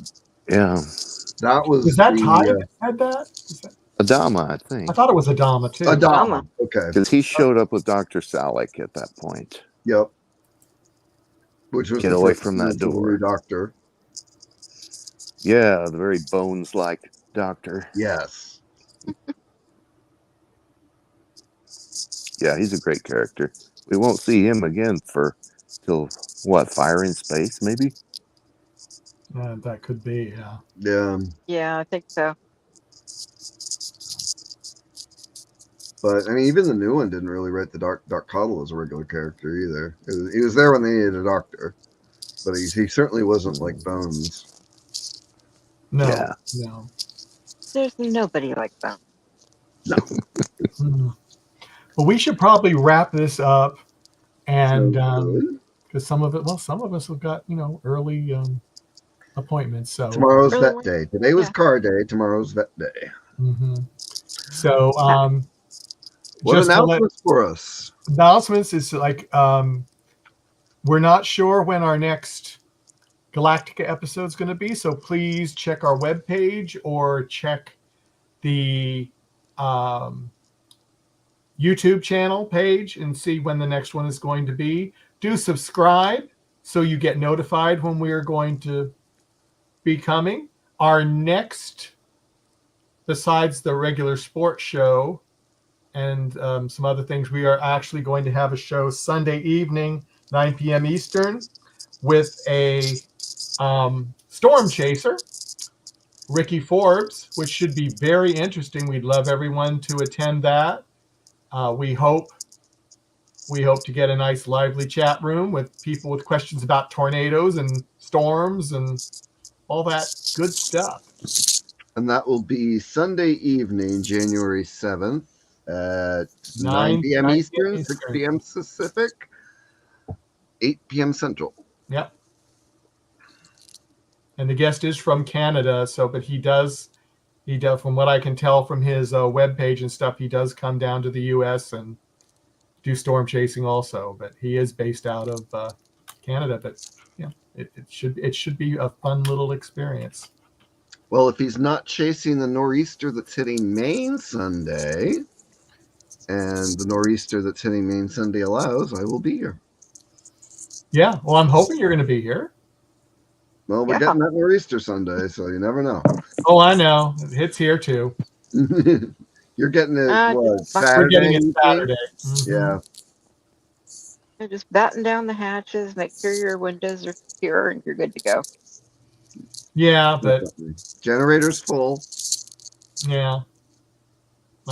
that was that Ty the that said that? Adama, I think. I thought it was Adama too. Adama. Okay. Because he showed up with Dr. Salik at that point. Yep. Which was Get the away first from that appearance of the door. new Doctor. Yeah, the very Bones-like doctor. Yes. Yeah, he's a great character. We won't see him again till what, Fire in Space, maybe? That could be, yeah. Yeah. Yeah, I think so. But I mean, even the new one didn't really write the Doc Cottle as a regular character either. He was there when they needed a doctor, but he certainly wasn't like Bones. No, Yeah. no. There's nobody like Bones. No. Well, we should probably wrap this up, and So, because some of us have got early appointments. So tomorrow's Early vet morning? day. Today was Yeah. car day. Tomorrow's vet day. so What just to let announcements for us? announcements is like we're not sure when our next Galactica episode is going to be, so please check our webpage or check the YouTube channel page and see when the next one is going to be. Do subscribe so you get notified when we are going to be coming. Our next, besides the regular sports show and some other things, we are actually going to have a show Sunday evening, 9 p.m. Eastern, with a storm chaser, Ricky Forbes, which should be very interesting. We'd love everyone to attend that. We hope to get a nice lively chat room with people with questions about tornadoes and storms and all that good stuff. And that will be Sunday evening, January 7th at 9 p.m. Eastern, 6 p.m. Pacific, 8 p.m. Central. Yep. And the guest is from Canada, but he does, from what I can tell from his webpage and stuff, he does come down to the U.S. and do storm chasing also. But he is based out of Canada. But yeah, it should be a fun little experience. Well, if he's not chasing the nor'easter that's hitting Maine Sunday, and the nor'easter that's hitting Maine Sunday allows, I will be here. Yeah, well, I'm hoping you're going to be here. Well, we're getting that nor'easter Sunday, so you never know. Oh, I know. It hits here too. You're getting it Saturday? We're getting it Saturday. Yeah. Just batten down the hatches, make sure your windows are secure, and you're good to go. Yeah, but generator's full. Yeah.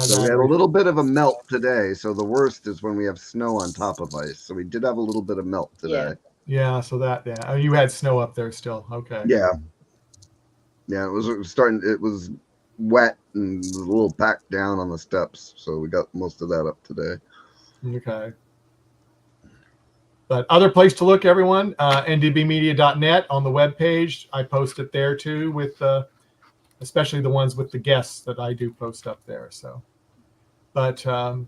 So we had a little bit of a melt today. So the worst is when we have snow on top of ice. So we did have a little bit of melt today. Yeah. So oh, you had snow up there still. Okay. Yeah. Yeah. It was starting. It was wet and was a little packed down on the steps. So we got most of that up today. Okay. But other place to look, everyone, ndbmedia.net on the webpage. I post it there too, with especially the ones with the guests that I do post up there. So, but doing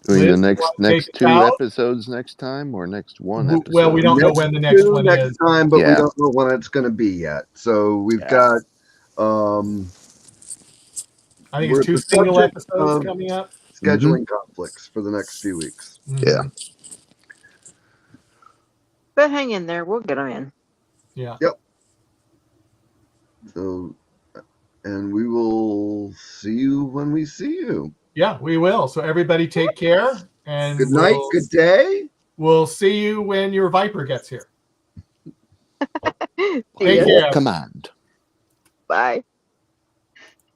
the next two episodes next time, or next one episode? Well, we don't know when the next one is. Time, but we don't know when it's going to be yet. So we've got. I think it's 2 single episodes coming up. Scheduling conflicts for the next few weeks. Yeah. But hang in there. We'll get them in. Yeah. Yep. So, and we will see you when we see you. Yeah, we will. So everybody take care. And good night. Good day. We'll see you when your Viper gets here. Take care. Command. Bye.